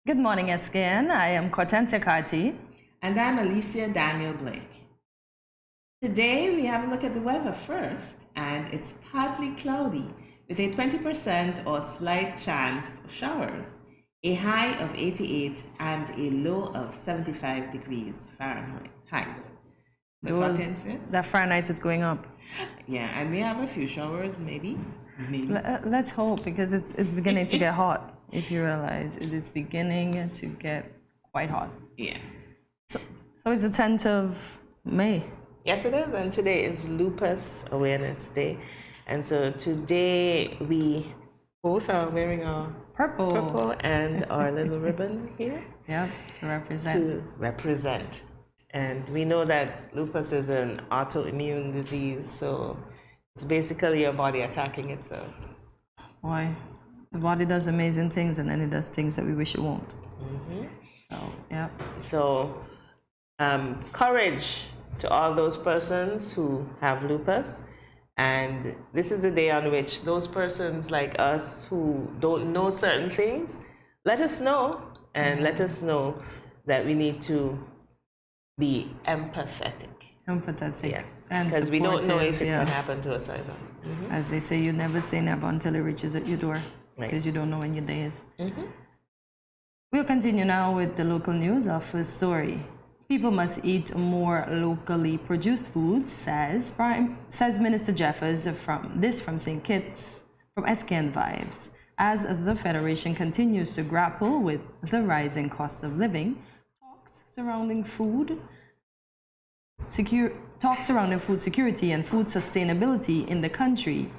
Good morning, SKN. I am Cortensia Carty. And I'm Alicia Daniel Blake. Today we have a look at the weather first, and it's partly cloudy with a 20% or slight chance of showers, a high of 88 and a low of 75 degrees Fahrenheit. That Fahrenheit is going up. Yeah, and we have a few showers, maybe. Let's hope, because it's beginning to get hot. If you realize it is beginning to get quite hot. Yes. So it's the 10th of May. Yes, it is, and today is Lupus Awareness Day. And so today we both are wearing our purple and our little ribbon here. Yeah, to represent. And we know that lupus is an autoimmune disease, so it's basically your body attacking itself. Why? The body does amazing things, and then it does things that we wish it won't. Mm-hmm. So, yeah. So, courage to all those persons who have lupus. And this is a day on which those persons like us who don't know certain things, let us know, and let us know that we need to be empathetic. Yes, because we don't know if it can happen to us either. Mm-hmm. As they say, you never say never until it reaches at your door, because you don't know when your day is. Mm-hmm. We'll continue now with the local news. Our first story. People must eat more locally produced food, says Minister Jeffers from St. Kitts, from SKN Vibes. As the Federation continues to grapple with the rising cost of living, talks surrounding food security and food sustainability in the country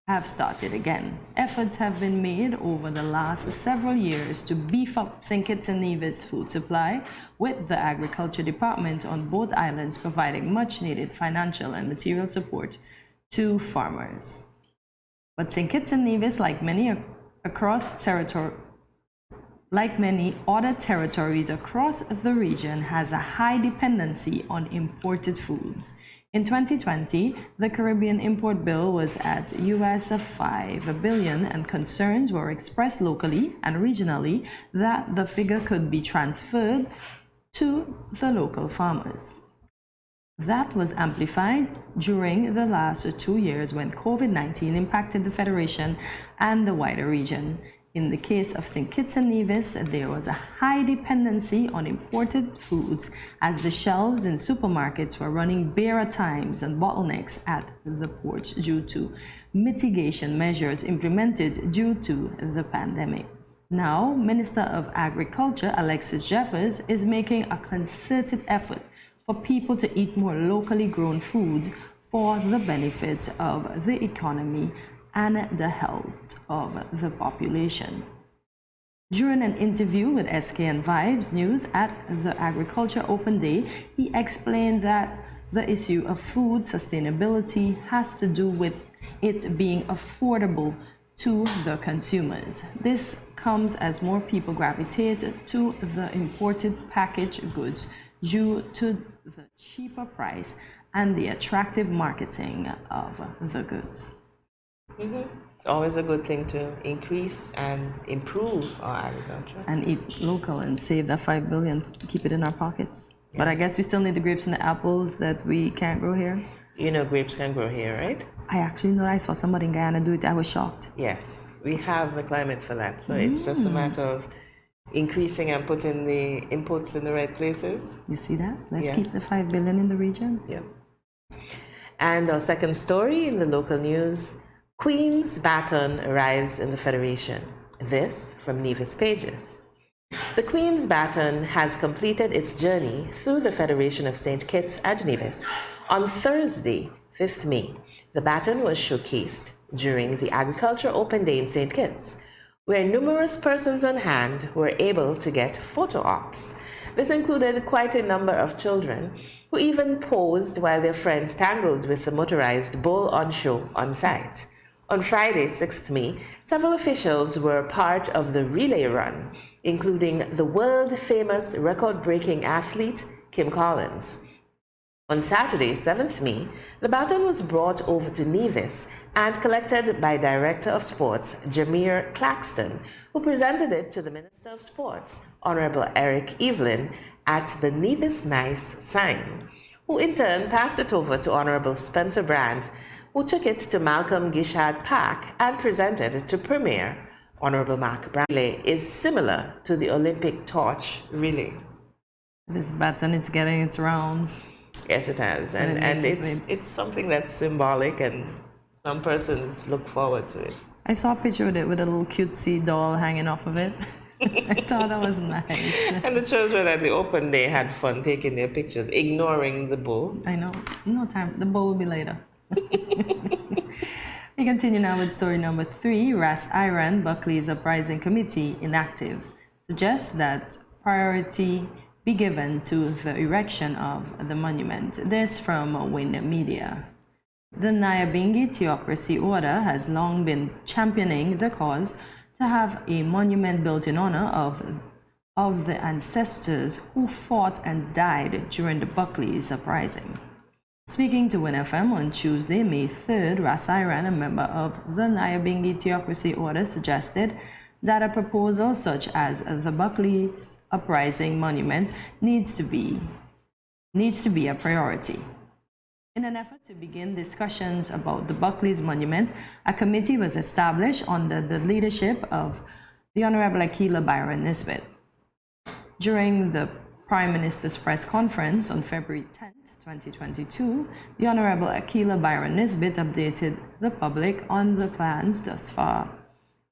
have started again. Efforts have been made over the last several years to beef up St. Kitts and Nevis food supply, with the Agriculture Department on both islands providing much needed financial and material support to farmers. But St. Kitts and Nevis, like many other territories across the region, has a high dependency on imported foods. In 2020, the Caribbean import bill was at US $5 billion, and concerns were expressed locally and regionally that the figure could be transferred to the local farmers. That was amplified during the last 2 years when COVID-19 impacted the Federation and the wider region. In the case of St. Kitts and Nevis, there was a high dependency on imported foods, as the shelves in supermarkets were running bare at times and bottlenecks at the ports due to mitigation measures implemented due to the pandemic. Now, Minister of Agriculture Alexis Jeffers is making a concerted effort for people to eat more locally grown foods for the benefit of the economy and the health of the population. During an interview with SKN Vibes News at the Agriculture Open Day, he explained that the issue of food sustainability has to do with it being affordable to the consumers. This comes as more people gravitate to the imported packaged goods due to the cheaper price and the attractive marketing of the goods. Mm-hmm. It's always a good thing to increase and improve our agriculture. And eat local and save that $5 billion, keep it in our pockets. Yes. But I guess we still need the grapes and the apples that we can't grow here. You know grapes can grow here, right? I actually know I saw somebody in Guyana do it. I was shocked. Yes, we have the climate for that. So it's just a matter of increasing and putting the inputs in the right places. You see that? Let's keep the $5 billion in the region. Yeah. And our second story in the local news. Queen's baton arrives in the Federation. This from Nevis Pages. The Queen's baton has completed its journey through the Federation of St. Kitts and Nevis. On Thursday, 5th May, the baton was showcased during the Agriculture Open Day in St. Kitts, where numerous persons on hand were able to get photo ops. This included quite a number of children who even posed while their friends tangled with the motorized bull-on show on site. On Friday, 6th May, several officials were part of the relay run, including the world-famous record-breaking athlete Kim Collins. On Saturday, 7th May, the baton was brought over to Nevis and collected by Director of Sports Jameer Claxton, who presented it to the Minister of Sports, Honorable Eric Evelyn, at the Nevis Nice sign, who in turn passed it over to Honorable Spencer Brand, who took it to Malcolm Gishad Park and presented it to Premier Honorable Mark Brand. Relay is similar to the Olympic torch relay. This baton is getting its rounds. Yes, it has, and it's something that's symbolic, and some persons look forward to it. I saw a picture with it with a little cutesy doll hanging off of it. I thought that was nice. And the children at the open day had fun taking their pictures, ignoring the bow. I know. No time. The bow will be later. We continue now with story number 3. Ras Iran, Buckley's Uprising Committee, inactive, suggests that priority be given to the erection of the monument. This from Win Media. The Nyabingi Theocracy Order has long been championing the cause to have a monument built in honor of the ancestors who fought and died during the Buckley's Uprising. Speaking to Win FM on Tuesday, May 3rd, Ras Iran, a member of the Nyabingi Theocracy Order, suggested that a proposal such as the Buckley's Uprising Monument needs to be a priority. In an effort to begin discussions about the Buckley's Monument, a committee was established under the leadership of the Honorable Akila Byron Nisbet. During the Prime Minister's press conference on February 10, 2022, the Honorable Akila Byron Nisbet updated the public on the plans thus far.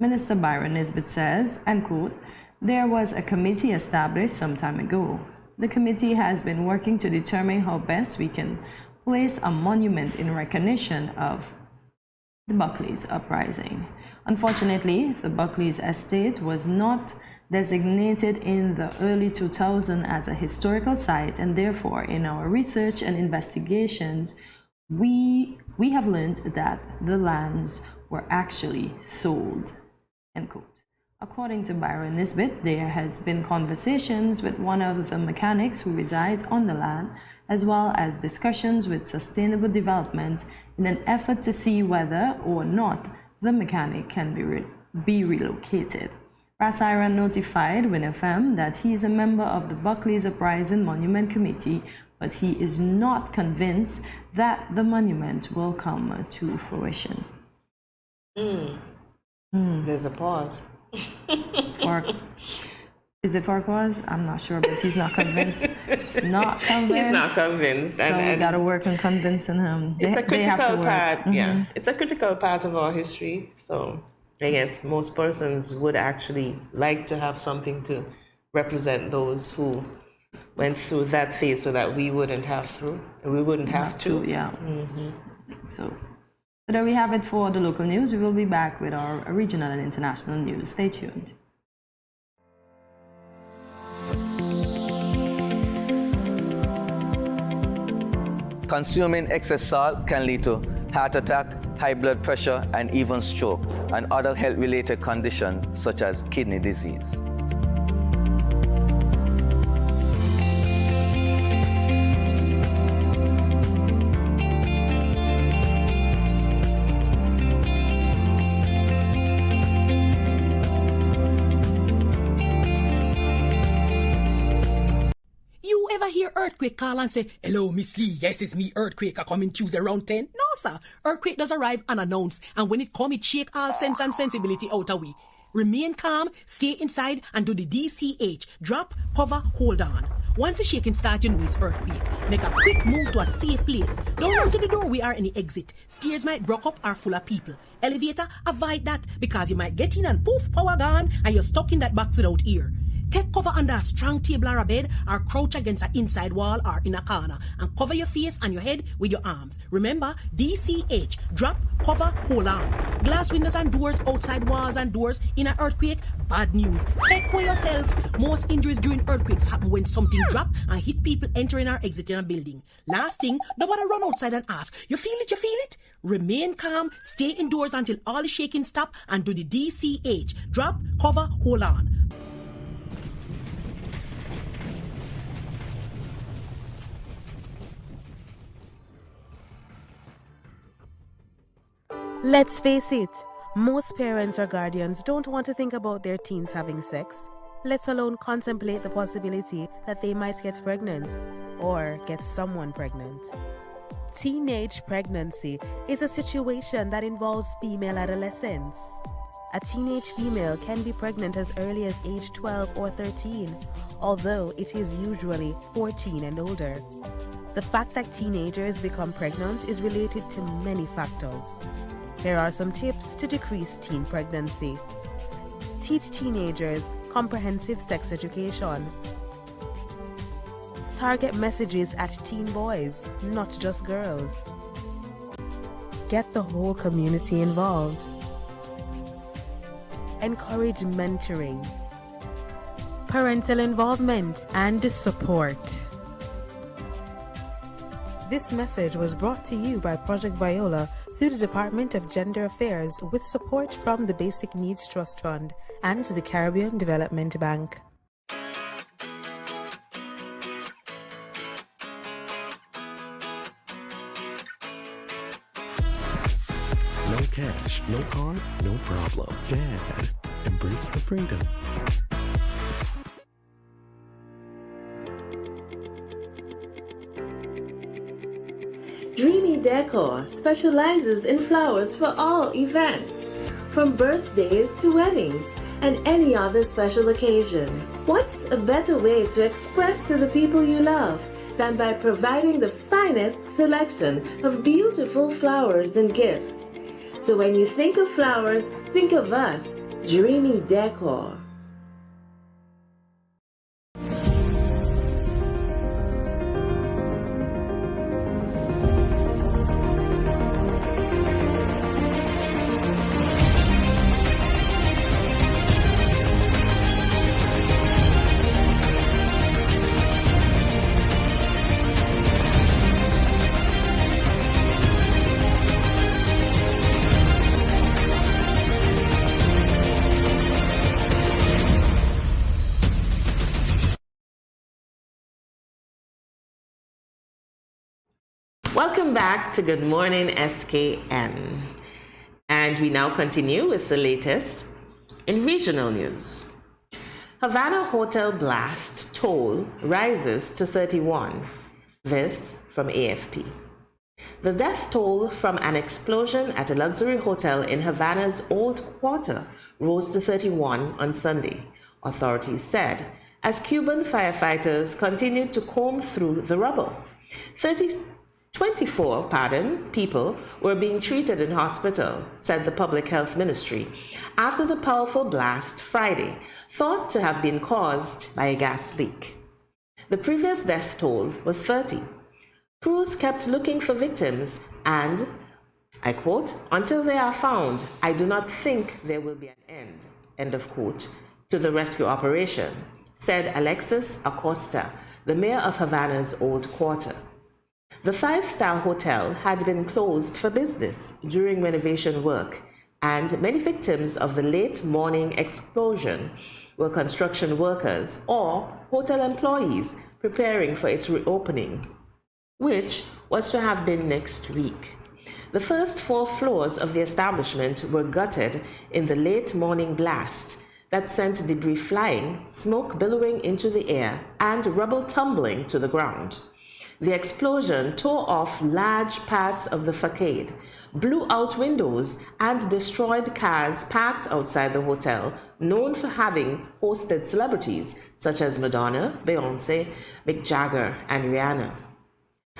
Minister Byron Nisbet says, and quote, "There was a committee established some time ago. The committee has been working to determine how best we can place a monument in recognition of the Buckley's Uprising. Unfortunately, the Buckley's estate was not designated in the early 2000s as a historical site, and therefore in our research and investigations we have learned that the lands were actually sold." End quote. According to Byron Nisbet, there has been conversations with one of the mechanics who resides on the land, as well as discussions with Sustainable Development in an effort to see whether or not the mechanic can be relocated. Ras Iran notified Win FM that he is a member of the Buckley's Uprising Monument Committee, but he is not convinced that the monument will come to fruition. There's a pause. Is it for a cause? I'm not sure, but he's not convinced. He's not convinced. He's not convinced. So we got to work on convincing him. It's a critical part. Yeah, it's a critical part of our history. So I guess most persons would actually like to have something to represent those who went through that phase, so that we wouldn't have to. Yeah. So there we have it for the local news. We will be back with our regional and international news. Stay tuned. Consuming excess salt can lead to heart attack, high blood pressure, and even stroke, and other health-related conditions such as kidney disease. Earthquake call and say, "Hello, Miss Lee. Yes, it's me, Earthquake. I come in Tuesday around 10. No, sir. Earthquake does arrive unannounced. And when it come, it shake all sense and sensibility out of we. Remain calm, stay inside, and do the DCH. Drop, cover, hold on. Once the shaking starts, you know it's earthquake. Make a quick move to a safe place. Don't run to the door, we are in the exit. Stairs might block up or full of people. Elevator, avoid that, because you might get in and poof, power gone, and you're stuck in that box without ear. Take cover under a strong table or a bed, or crouch against an inside wall or in a corner, and cover your face and your head with your arms. Remember, DCH, drop, cover, hold on. Glass windows and doors, outside walls and doors in an earthquake, bad news. Take care yourself. Most injuries during earthquakes happen when something drop and hit people entering or exiting a building. Last thing, nobody run outside and ask, you feel it, you feel it? Remain calm, stay indoors until all the shaking stop, and do the DCH, drop, cover, hold on. Let's face it, most parents or guardians don't want to think about their teens having sex, let alone contemplate the possibility that they might get pregnant or get someone pregnant. Teenage pregnancy is a situation that involves female adolescents. A teenage female can be pregnant as early as age 12 or 13, although it is usually 14 and older. The fact that teenagers become pregnant is related to many factors. Here are some tips to decrease teen pregnancy. Teach teenagers comprehensive sex education. Target messages at teen boys, not just girls. Get the whole community involved. Encourage mentoring, parental involvement, and support. This message was brought to you by Project Viola through the Department of Gender Affairs with support from the Basic Needs Trust Fund and the Caribbean Development Bank. No cash, no card, no problem. Dad, embrace the freedom. Dreamy Decor specializes in flowers for all events, from birthdays to weddings and any other special occasion. What's a better way to express to the people you love than by providing the finest selection of beautiful flowers and gifts? So when you think of flowers, think of us, Dreamy Decor. Welcome back to Good Morning SKN. And we now continue with the latest in regional news. Havana hotel blast toll rises to 31. This from AFP. The death toll from an explosion at a luxury hotel in Havana's Old Quarter rose to 31 on Sunday, authorities said, as Cuban firefighters continued to comb through the rubble. 24 people were being treated in hospital, said the Public Health Ministry, after the powerful blast Friday, thought to have been caused by a gas leak. The previous death toll was 30. Crews kept looking for victims and, I quote, "Until they are found, I do not think there will be an end of quote, to the rescue operation," said Alexis Acosta, the mayor of Havana's Old Quarter. The five-star hotel had been closed for business during renovation work, and many victims of the late morning explosion were construction workers or hotel employees preparing for its reopening, which was to have been next week. The first 4 floors of the establishment were gutted in the late morning blast that sent debris flying, smoke billowing into the air, and rubble tumbling to the ground. The explosion tore off large parts of the facade, blew out windows, and destroyed cars parked outside the hotel, known for having hosted celebrities such as Madonna, Beyoncé, Mick Jagger, and Rihanna.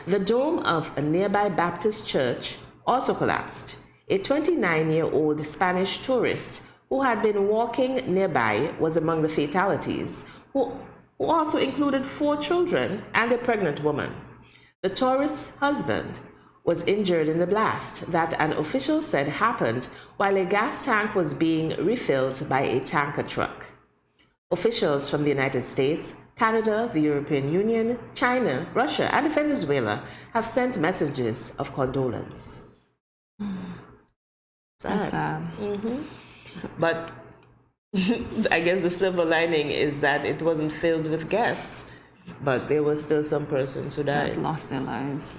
The dome of a nearby Baptist church also collapsed. A 29-year-old Spanish tourist who had been walking nearby was among the fatalities, who also included 4 children and a pregnant woman. The tourist's husband was injured in the blast that an official said happened while a gas tank was being refilled by a tanker truck. Officials from the United States, Canada, the European Union, China, Russia, and Venezuela have sent messages of condolence. Sad. Mm-hmm. But I guess the silver lining is that it wasn't filled with guests. But there were still some persons who died. That lost their lives.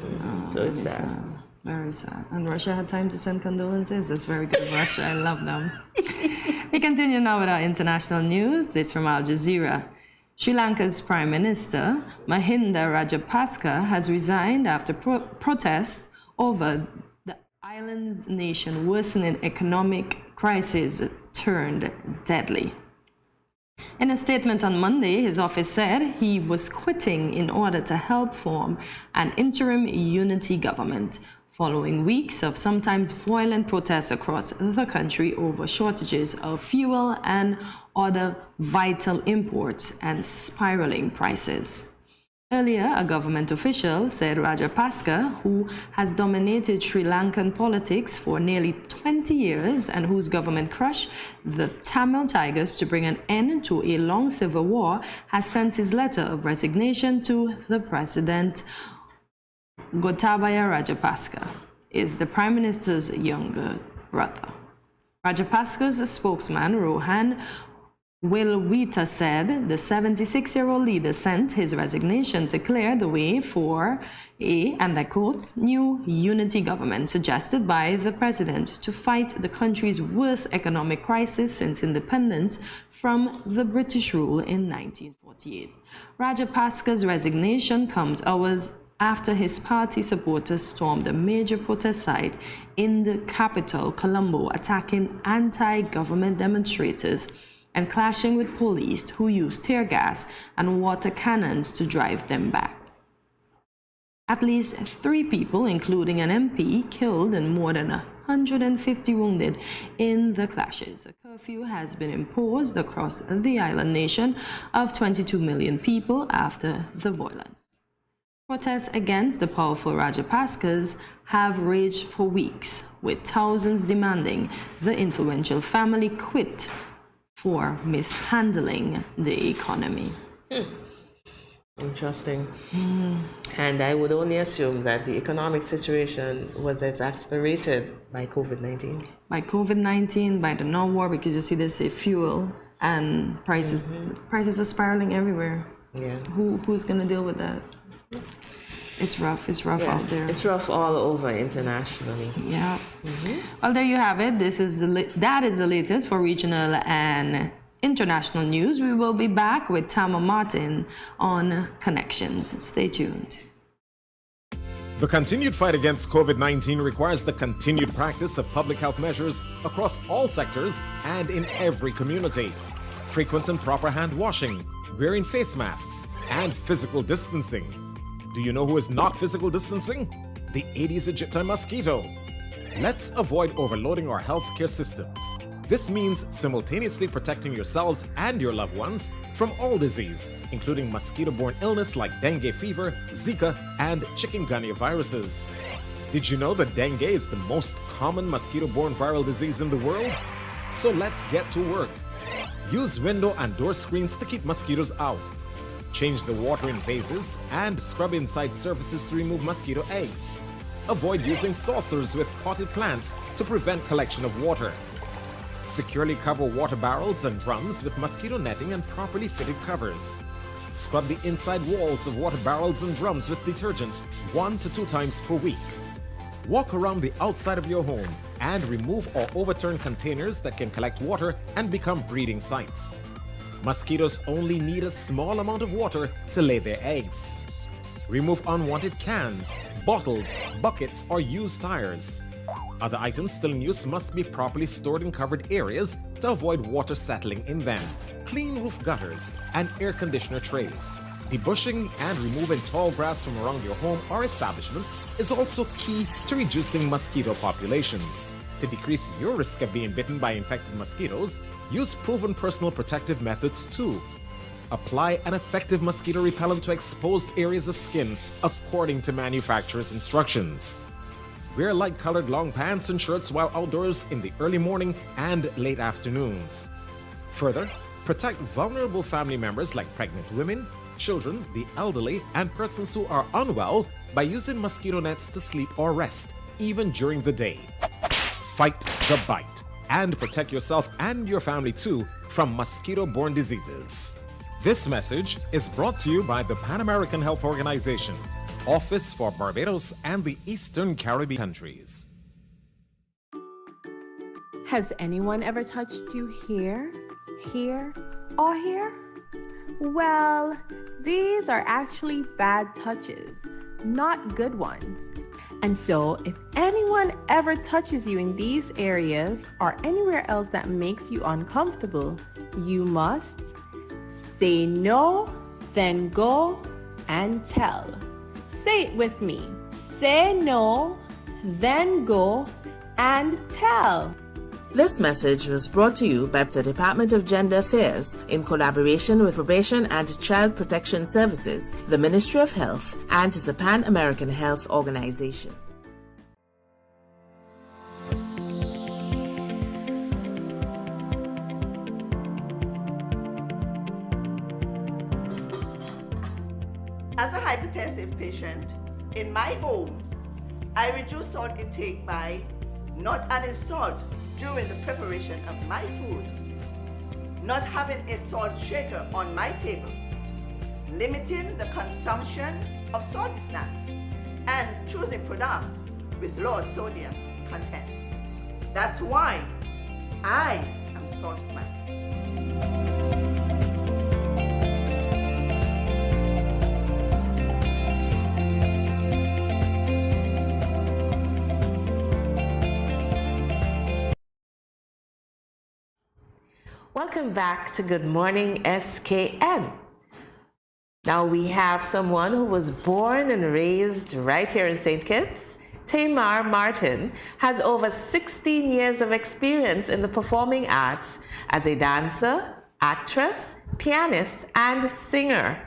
So it's sad. Very sad. And Russia had time to send condolences. That's very good, Russia. I love them. We continue now with our international news. This from Al Jazeera. Sri Lanka's Prime Minister, Mahinda Rajapaksa, has resigned after protests over the island's nation worsening economic crisis turned deadly. In a statement on Monday, his office said he was quitting in order to help form an interim unity government, following weeks of sometimes violent protests across the country over shortages of fuel and other vital imports and spiraling prices. Earlier, a government official said Rajapaksa, who has dominated Sri Lankan politics for nearly 20 years and whose government crushed the Tamil Tigers to bring an end to a long civil war, has sent his letter of resignation to the president. Gotabaya Rajapaksa is the Prime Minister's younger brother. Rajapaksa's spokesman, Rohan Wilwita, said the 76-year-old leader sent his resignation to clear the way for a, and I quote, new unity government suggested by the president to fight the country's worst economic crisis since independence from the British rule in 1948. Rajapaksa's resignation comes hours after his party supporters stormed a major protest site in the capital, Colombo, attacking anti-government demonstrators and clashing with police who used tear gas and water cannons to drive them back. At least 3 people, including an MP, killed and more than 150 wounded in the clashes. A curfew has been imposed across the island nation of 22 million people after the violence. Protests against the powerful Rajapaksas have raged for weeks, with thousands demanding the influential family quit for mishandling the economy. Interesting. And I would only assume that the economic situation was exasperated by COVID-19. By COVID-19, by the war, because you see this fuel and prices. Prices are spiraling everywhere. Yeah. Who's going to deal with that? It's rough. It's rough out there. It's rough all over internationally. Yeah. Well, there you have it. That is the latest for regional and international news. We will be back with Tama Martin on Connections. Stay tuned. The continued fight against COVID-19 requires the continued practice of public health measures across all sectors and in every community. Frequent and proper hand washing, wearing face masks, and physical distancing. Do you know who is not physical distancing? The Aedes aegypti mosquito. Let's avoid overloading our healthcare systems. This means simultaneously protecting yourselves and your loved ones from all disease, including mosquito-borne illness like dengue fever, Zika, and chikungunya viruses. Did you know that dengue is the most common mosquito-borne viral disease in the world? So let's get to work. Use window and door screens to keep mosquitoes out. Change the water in vases and scrub inside surfaces to remove mosquito eggs. Avoid using saucers with potted plants to prevent collection of water. Securely cover water barrels and drums with mosquito netting and properly fitted covers. Scrub the inside walls of water barrels and drums with detergent 1 to 2 times per week. Walk around the outside of your home and remove or overturn containers that can collect water and become breeding sites. Mosquitoes only need a small amount of water to lay their eggs. Remove unwanted cans, bottles, buckets, or used tires. Other items still in use must be properly stored in covered areas to avoid water settling in them. Clean roof gutters and air conditioner trays. Debushing and removing tall grass from around your home or establishment is also key to reducing mosquito populations. To decrease your risk of being bitten by infected mosquitoes, use proven personal protective methods too. Apply an effective mosquito repellent to exposed areas of skin according to manufacturer's instructions. Wear light-colored long pants and shirts while outdoors in the early morning and late afternoons. Further, protect vulnerable family members like pregnant women, children, the elderly, and persons who are unwell by using mosquito nets to sleep or rest, even during the day. Fight the bite and protect yourself and your family too from mosquito-borne diseases. This message is brought to you by the Pan American Health Organization, Office for Barbados and the Eastern Caribbean countries. Has anyone ever touched you here, or here? Well, these are actually bad touches, not good ones. And so, if anyone ever touches you in these areas or anywhere else that makes you uncomfortable, you must say no, then go and tell. Say it with me. Say no, then go and tell. This message was brought to you by the Department of Gender Affairs in collaboration with Probation and Child Protection Services, the Ministry of Health, and the Pan American Health Organization. As a hypertensive patient, in my home, I reduce salt intake by not adding salt during the preparation of my food, not having a salt shaker on my table, limiting the consumption of salty snacks, and choosing products with low sodium content. That's why I am Salt Smart. Welcome back to Good Morning SKN. Now we have someone who was born and raised right here in St. Kitts. Tamar Martin has over 16 years of experience in the performing arts as a dancer, actress, pianist, and singer.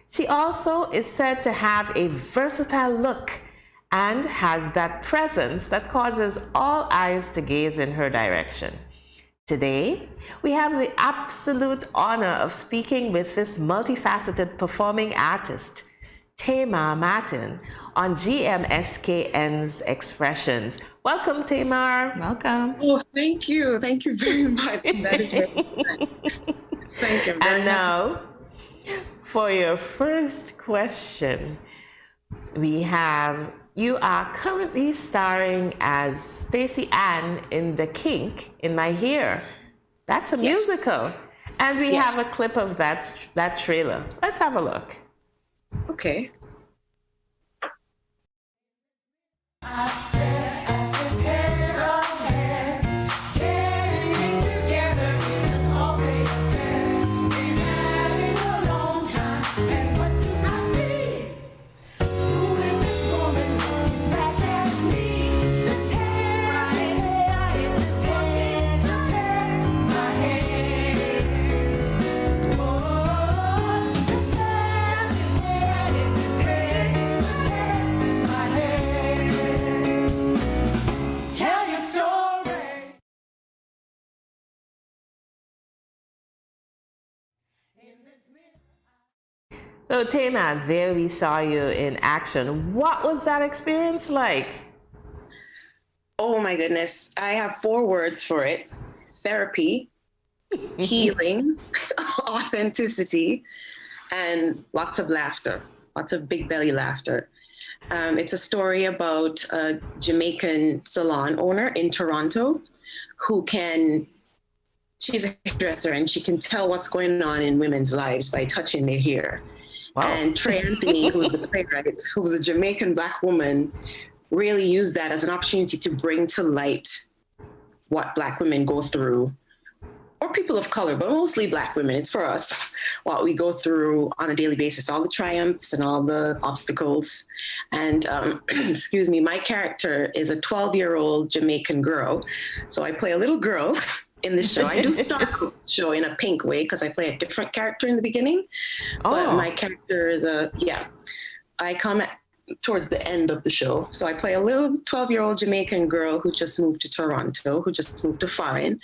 She also is said to have a versatile look and has that presence that causes all eyes to gaze in her direction. Today, we have the absolute honor of speaking with this multifaceted performing artist, Tamar Martin, on GMSKN's Expressions. Welcome, Tamar. Welcome. Oh, thank you. Thank you very much. That is very kind. Thank you. And now, for your first question, you are currently starring as Stacey Ann in The Kink in My Hair. That's a musical. And we have a clip of that trailer. Let's have a look. Okay. So Tamar, there we saw you in action. What was that experience like? Oh my goodness. I have 4 words for it. Therapy, healing, authenticity, and lots of laughter, lots of big belly laughter. It's a story about a Jamaican salon owner in Toronto she's a hairdresser and she can tell what's going on in women's lives by touching their hair. Wow. And Trey Anthony, who's the playwright, who's a Jamaican Black woman, really used that as an opportunity to bring to light what Black women go through, or people of color, but mostly Black women. It's for us, what we go through on a daily basis, all the triumphs and all the obstacles. And excuse me, my character is a 12-year-old Jamaican girl. So I play a little girl in the show. I do start the show in a pink way because I play a different character in the beginning. But my character is I come towards the end of the show. So I play a little 12-year-old Jamaican girl who just moved to Toronto, who just moved to foreign.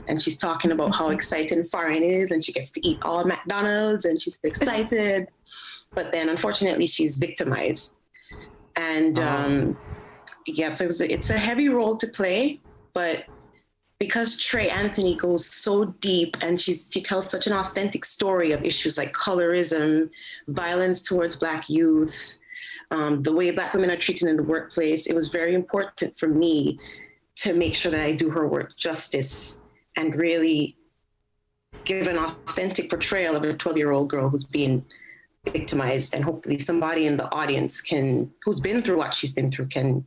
And she's talking about how exciting foreign is, and she gets to eat all McDonald's, and she's excited. But then unfortunately she's victimized. And so it's a heavy role to play, but because Trey Anthony goes so deep and she tells such an authentic story of issues like colorism, violence towards Black youth, the way Black women are treated in the workplace, it was very important for me to make sure that I do her work justice and really give an authentic portrayal of a 12-year-old girl who's being victimized, and hopefully somebody in the audience who's been through what she's been through can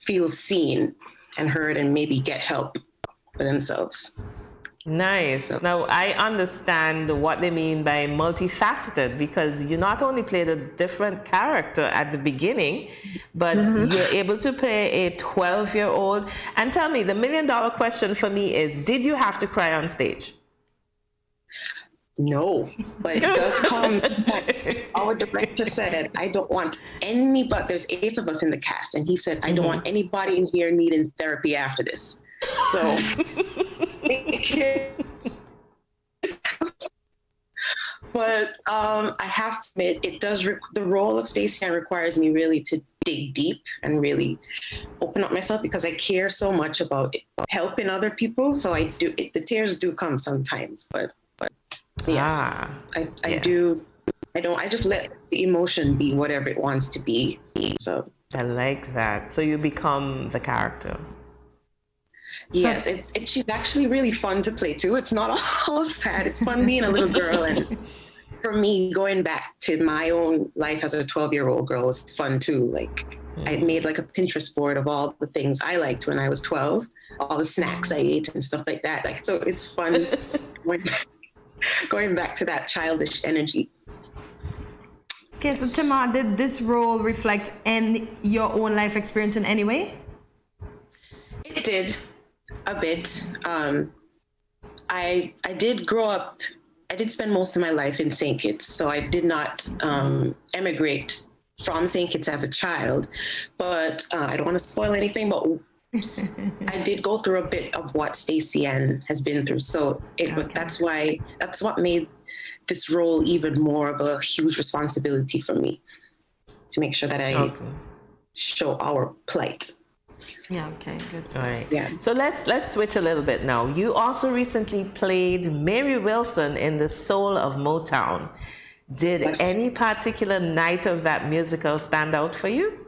feel seen and heard and maybe get help for themselves. Nice. Now, I understand what they mean by multifaceted, because you not only played a different character at the beginning, but you're able to play a 12-year-old. And tell me, the million-dollar question for me is, did you have to cry on stage? No, but it does come. Our director said, I don't want anybody, there's 8 of us in the cast, and he said, I don't want anybody in here needing therapy after this. So, but I have to admit, it does. The role of Stacey Ann requires me really to dig deep and really open up myself, because I care so much about helping other people. So I do. The tears do come sometimes, but yes, I do. I just let the emotion be whatever it wants to be. So I like that. So you become the character. Yes, she's actually really fun to play too. It's not all sad. It's fun being a little girl. And for me, going back to my own life as a 12-year-old girl was fun too. Like I made like a Pinterest board of all the things I liked when I was 12, all the snacks I ate and stuff like that. Like, so it's fun going back to that childish energy. Okay, so Tamar, did this role reflect your own life experience in any way? It did. A bit. I did grow up, I did spend most of my life in St. Kitts, so I did not emigrate from St. Kitts as a child, but I don't want to spoil anything, but I did go through a bit of what Stacey Ann has been through. So that's what made this role even more of a huge responsibility for me, to make sure that I show our plight. Yeah, okay, good stuff. All right. Yeah. So let's switch a little bit now. You also recently played Mary Wilson in The Soul of Motown. Did any particular night of that musical stand out for you?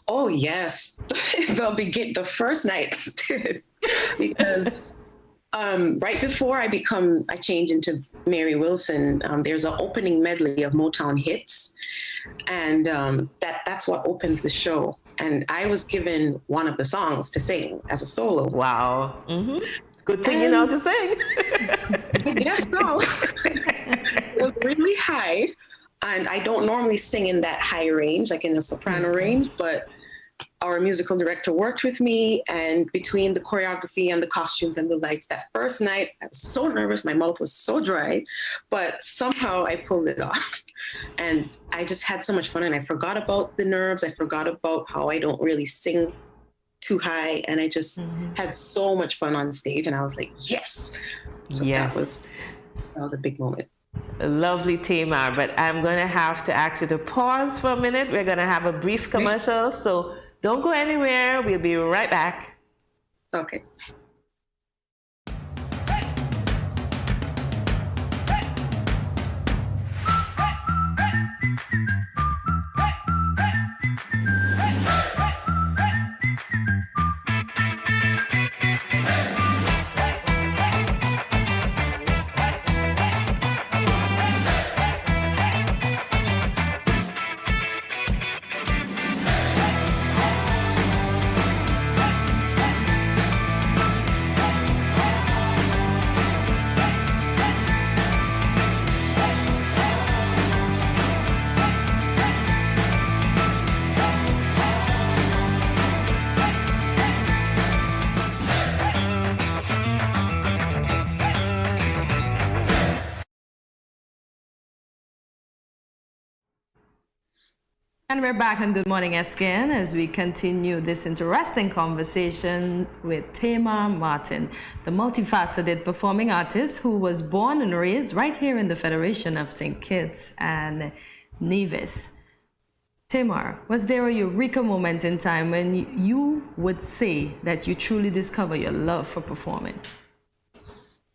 Oh, yes. The first night did. Because right before I change into Mary Wilson, there's an opening medley of Motown hits. And that's what opens the show. And I was given one of the songs to sing as a solo. Wow. Mm-hmm. Good thing you know how to sing. I guess so. It was really high. And I don't normally sing in that high range, like in the soprano range, but our musical director worked with me, and between the choreography and the costumes and the lights, that first night, I was so nervous. My mouth was so dry, but somehow I pulled it off. And I just had so much fun, and I forgot about the nerves. I forgot about how I don't really sing too high. And I just had so much fun on stage, and I was like, yes. So yes. That was a big moment. Lovely, Tamar, but I'm going to have to ask you to pause for a minute. We're going to have a brief commercial, so don't go anywhere. We'll be right back. Okay. And we're back on Good Morning SKN as we continue this interesting conversation with Tamar Martin, the multifaceted performing artist who was born and raised right here in the Federation of St. Kitts and Nevis. Tamar, was there a eureka moment in time when you would say that you truly discover your love for performing?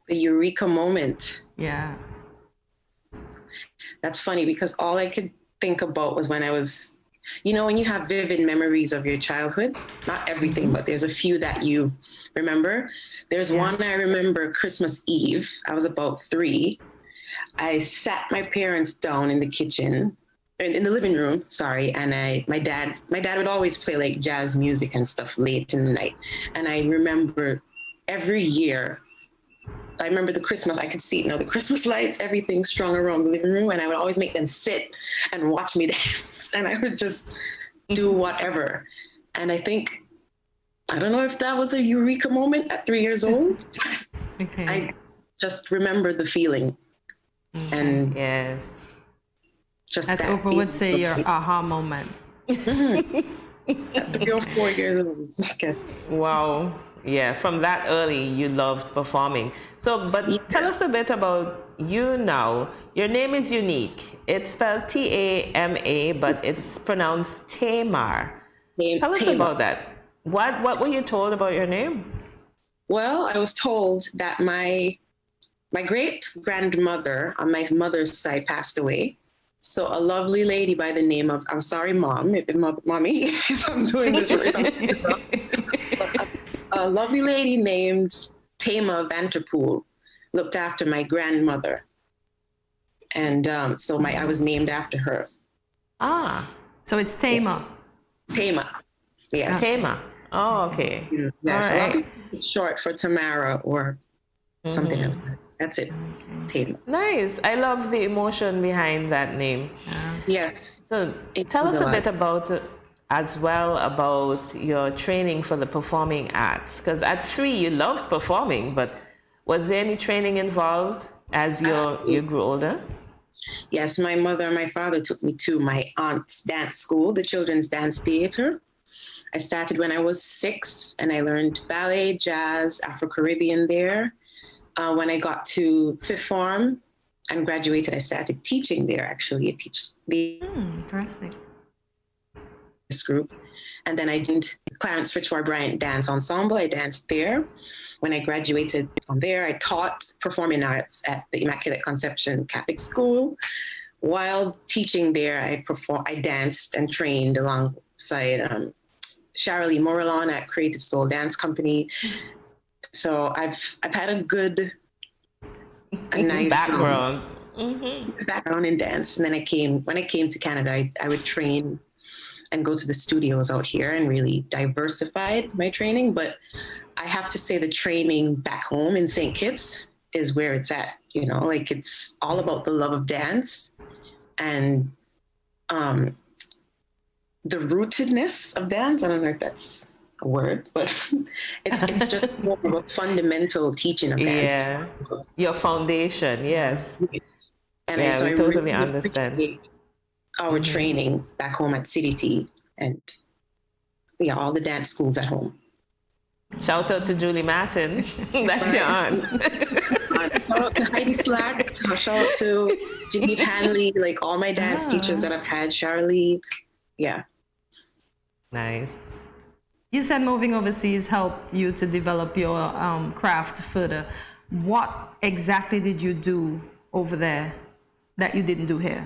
The eureka moment? Yeah. That's funny because all I could think about was when I was You know, when you have vivid memories of your childhood, not everything, but there's a few that you remember. There's one I remember Christmas Eve. I was about 3. I sat my parents down in the kitchen, in the living room, sorry. And my dad would always play like jazz music and stuff late in the night. And I remember every year, I remember the Christmas, I could see, the Christmas lights, everything strung around the living room. And I would always make them sit and watch me dance. And I would just do whatever. And I don't know if that was a eureka moment at 3 years old. Okay. I just remember the feeling. And just as Oprah would say, your aha moment. 3 or 4 years old, I guess. Wow. Yeah, from that early, you loved performing. So, but tell us a bit about you now. Your name is unique. It's spelled Tama, but it's pronounced Tamar. Tell us about that. What were you told about your name? Well, I was told that my great-grandmother on my mother's side passed away. So a lovely lady by the name of, I'm sorry, Mommy, if I'm doing this right. A lovely lady named Tama Vanterpool looked after my grandmother. And so I was named after her. Ah, so it's Tama. Tama, yes. Tama. Oh, okay. Yes, all right. It's short for Tamara or something else. That's it. Tama. Nice. I love the emotion behind that name. Yes. So tell us a bit about your training for the performing arts. Because at 3, you loved performing, but was there any training involved as you grew older? Yes, my mother and my father took me to my aunt's dance school, the Children's Dance Theater. I started when I was 6, and I learned ballet, jazz, Afro-Caribbean there. When I got to 5th form and graduated, I started teaching there, actually. I teach the interesting. This group. And then I did Clarence Fitzroy Bryant Dance Ensemble. I danced there. When I graduated from there, I taught performing arts at the Immaculate Conception Catholic School. While teaching there, I danced and trained alongside Sharalee Morelon at Creative Soul Dance Company. So I've had a nice background. Background in dance. And then when I came to Canada, I would train and go to the studios out here and really diversified my training. But I have to say the training back home in St. Kitts is where it's at, like it's all about the love of dance and the rootedness of dance. I don't know if that's a word, but it's just more of a fundamental teaching of dance. Yeah, your foundation, yes. And I totally really understand our training back home at CDT and all the dance schools at home. Shout out to Julie Martin. That's your aunt. Shout out to Heidi Slack. Shout out to Genevieve Hanley, like all my dance teachers that I've had, Sharalee. Yeah. Nice. You said moving overseas helped you to develop your craft further. What exactly did you do over there that you didn't do here?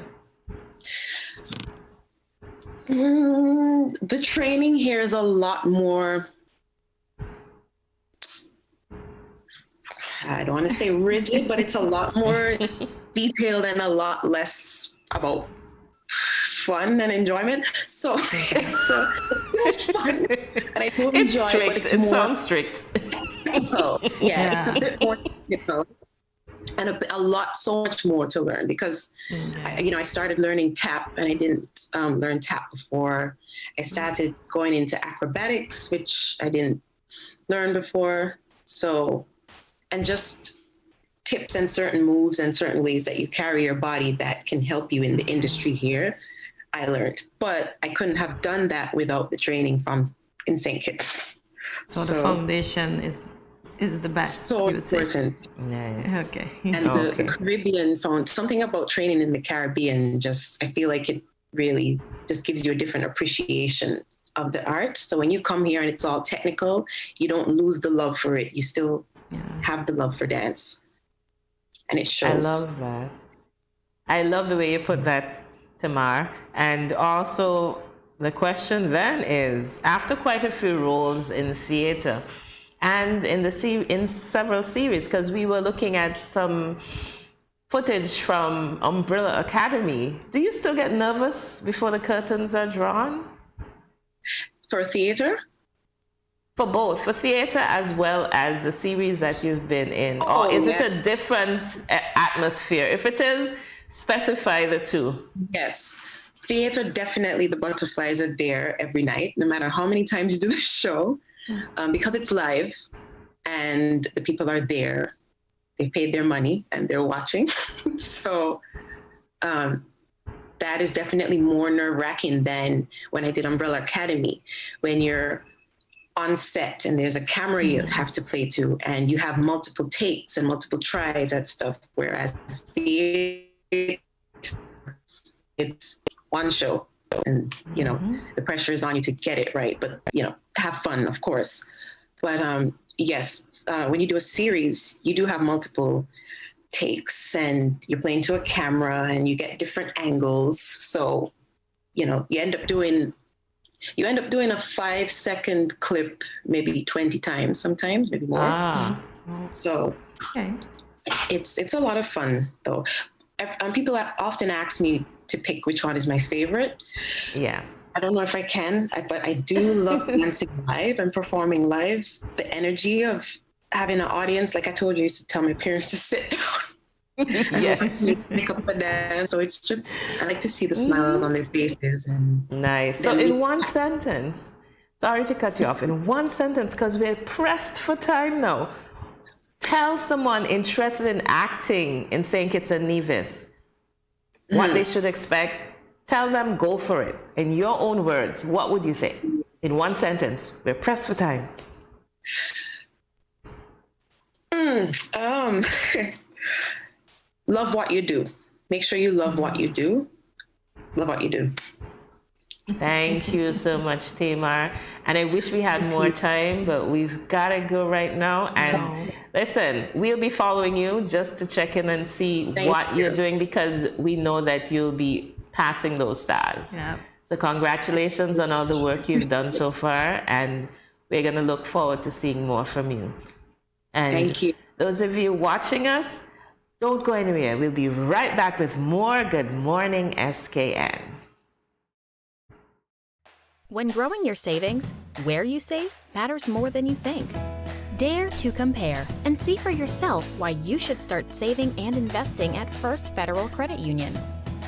The training here is a lot more, I don't want to say rigid, but it's a lot more detailed and a lot less about fun and enjoyment. So it's fun. And I do enjoy it, but it's more... It sounds strict. Yeah, it's a bit more technical. And so much more to learn because, I started learning tap and I didn't learn tap before. I started going into acrobatics, which I didn't learn before. So, and just tips and certain moves and certain ways that you carry your body that can help you in the industry here, I learned. But I couldn't have done that without the training in St. Kitts. So the foundation is the best. So important. Nice. Okay. And the Caribbean found something about training in the Caribbean. I feel like it really just gives you a different appreciation of the art. So when you come here and it's all technical, you don't lose the love for it. You still have the love for dance. And it shows. I love that. I love the way you put that, Tamar. And also the question then is, after quite a few roles in theater and in several series, because we were looking at some footage from Umbrella Academy, do you still get nervous before the curtains are drawn? For theater? For both, for theater as well as the series that you've been in. Or is it a different atmosphere? If it is, specify the two. Yes. Theater, definitely the butterflies are there every night, no matter how many times you do the show, because it's live and the people are there. They paid their money and they're watching. So that is definitely more nerve-wracking than when I did Umbrella Academy, when you're on set and there's a camera you have to play to and you have multiple takes and multiple tries at stuff, whereas it's one show and the pressure is on you to get it right, but have fun, of course. But yes, when you do a series, you do have multiple takes and you're playing to a camera and you get different angles, so you end up doing a 5-second clip maybe 20 times, sometimes maybe more. So it's a lot of fun though. People often ask me to pick which one is my favorite. Yes. I don't know if I can, but I do love dancing live and performing live. The energy of having an audience, like I told you, I used to tell my parents to sit down. Yes. Make up a dance. So it's just, I like to see the smiles on their faces. And nice. So in one sentence, sorry to cut you off, in one sentence, because we're pressed for time now, tell someone interested in acting in St. Kitts and Nevis what they should expect. Tell them, go for it. In your own words, what would you say? In one sentence. We're pressed for time. Love what you do. Make sure you love what you do. Love what you do. Thank you so much, Tamar. And I wish we had more time, but we've got to go right now. And listen, we'll be following you just to check in and see what you're doing, because we know that you'll be passing those stars. Yeah. So congratulations on all the work you've done so far, and we're going to look forward to seeing more from you. And thank you. Those of you watching us, don't go anywhere. We'll be right back with more Good Morning SKN. When growing your savings, where you save matters more than you think. Dare to compare and see for yourself why you should start saving and investing at First Federal Credit Union.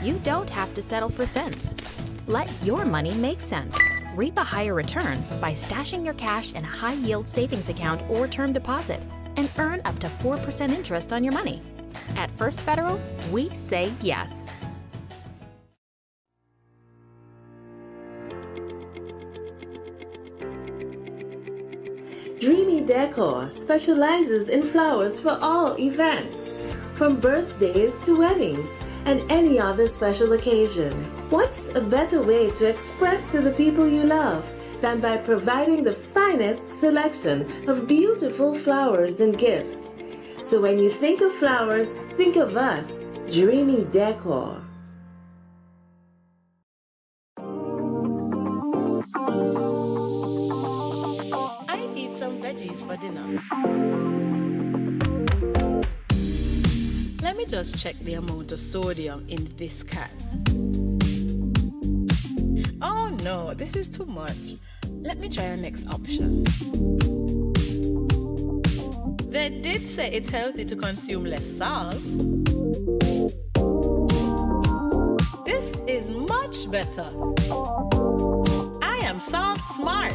You don't have to settle for cents. Let your money make sense. Reap a higher return by stashing your cash in a high-yield savings account or term deposit and earn up to 4% interest on your money. At First Federal, we say yes. Dreamy Decor specializes in flowers for all events, from birthdays to weddings and any other special occasion. What's a better way to express to the people you love than by providing the finest selection of beautiful flowers and gifts? So when you think of flowers, think of us, Dreamy Decor. I eat some veggies for dinner. Let me just check the amount of sodium in this can. Oh no, this is too much. Let me try our next option. They did say it's healthy to consume less salt. This is much better. I am salt smart.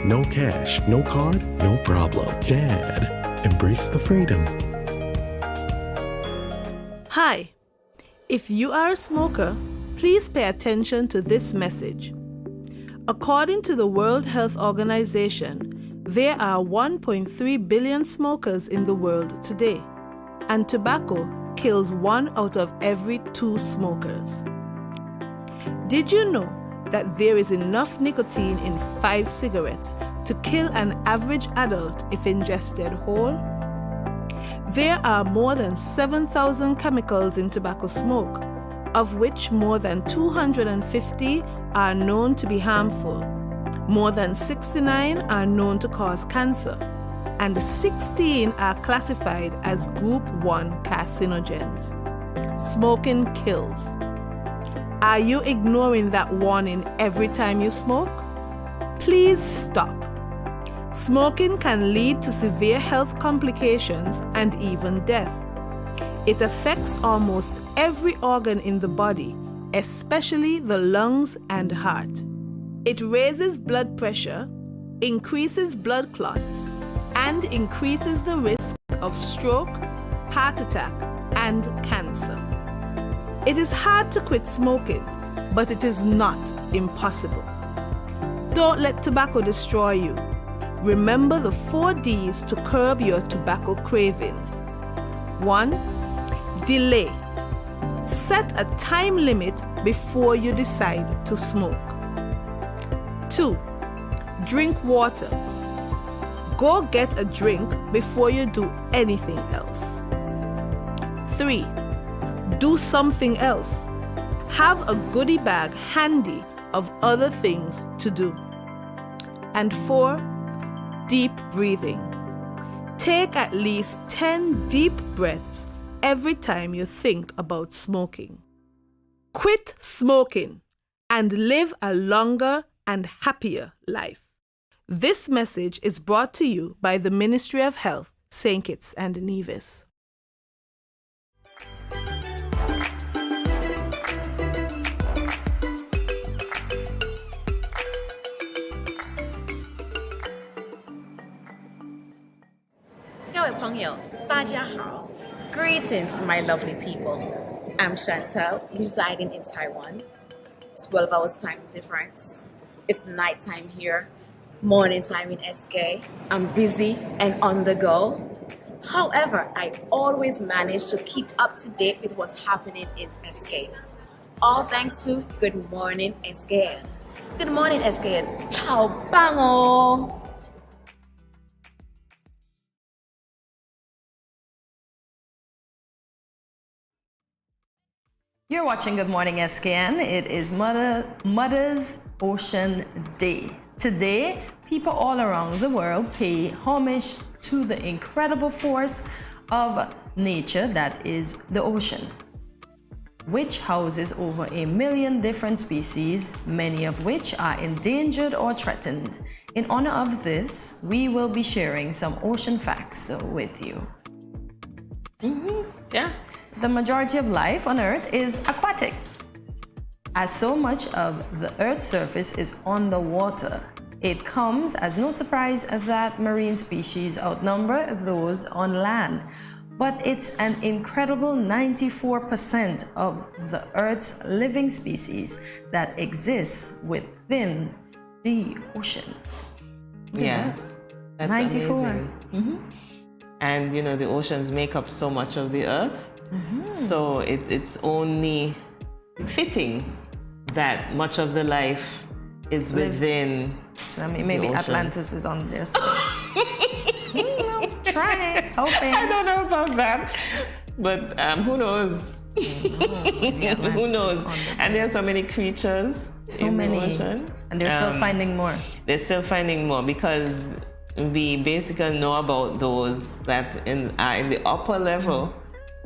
no cash, no card, no problem. Jad, embrace the freedom. Hi. If you are a smoker, please pay attention to this message. According to the World Health Organization, there are 1.3 billion smokers in the world today, and tobacco kills 1 out of every 2 smokers. Did you know that there is enough nicotine in 5 cigarettes to kill an average adult if ingested whole? There are more than 7,000 chemicals in tobacco smoke, of which more than 250 are known to be harmful. More than 69 are known to cause cancer, and 16 are classified as Group 1 carcinogens. Smoking kills. Are you ignoring that warning every time you smoke? Please stop. Smoking can lead to severe health complications and even death. It affects almost every organ in the body, especially the lungs and heart. It raises blood pressure, increases blood clots, and increases the risk of stroke, heart attack, and cancer. It is hard to quit smoking, but it is not impossible. Don't let tobacco destroy you. Remember the 4 Ds to curb your tobacco cravings. 1. Delay. Set a time limit before you decide to smoke. 2. Drink water. Go get a drink before you do anything else. 3. Do something else. Have a goodie bag handy of other things to do. And 4. Deep breathing. Take at least 10 deep breaths every time you think about smoking. Quit smoking and live a longer and happier life. This message is brought to you by the Ministry of Health, St. Kitts and Nevis. Greetings, my lovely people. I'm Chantel, residing in Taiwan. 12 hours time difference. It's nighttime here, morning time in SK. I'm busy and on the go. However, I always manage to keep up to date with what's happening in SK. All thanks to Good Morning SKN. Good morning SKN. Ciao, bango! You're watching Good Morning SKN. It is Mother's Ocean Day. Today, people all around the world pay homage to the incredible force of nature that is the ocean, which houses over 1 million different species, many of which are endangered or threatened. In honor of this, we will be sharing some ocean facts with you. Yeah. The majority of life on Earth is aquatic, as so much of the Earth's surface is on the water. It comes as no surprise that marine species outnumber those on land, but it's an incredible 94% of the Earth's living species that exists within the oceans. Yes, that's 94. amazing. And you know, the oceans make up so much of the Earth. So it's only fitting that much of the life is within. So I mean, maybe Atlantis is on this. Try it, hoping. I don't know about that, but who knows? Who knows? And there are so many creatures in the ocean, and they're still finding more. They're still finding more because we basically know about those that are in the upper level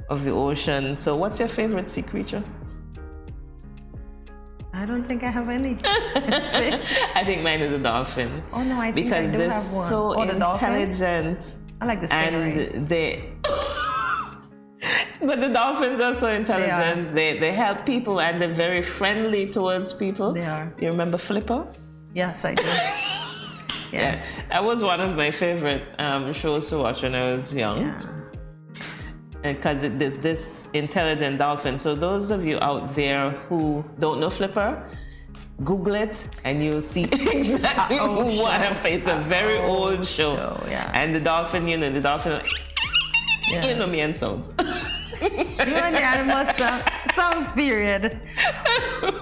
of the ocean. So what's your favorite sea creature? I don't think I have any. I think mine is a dolphin. Oh no, I think because I do they're have one. So intelligent. I like the stingray. And but the dolphins are so intelligent. They help people and they're very friendly towards people. They are. You remember Flipper? Yes, I do. Yes. That was one of my favorite shows to watch when I was young. Yeah. And because it did this intelligent dolphin. So those of you out there who don't know Flipper, Google it and you'll see exactly what happened. It's a very old show. Yeah. And the dolphin, the dolphin, me and sounds. You and the animals sounds period.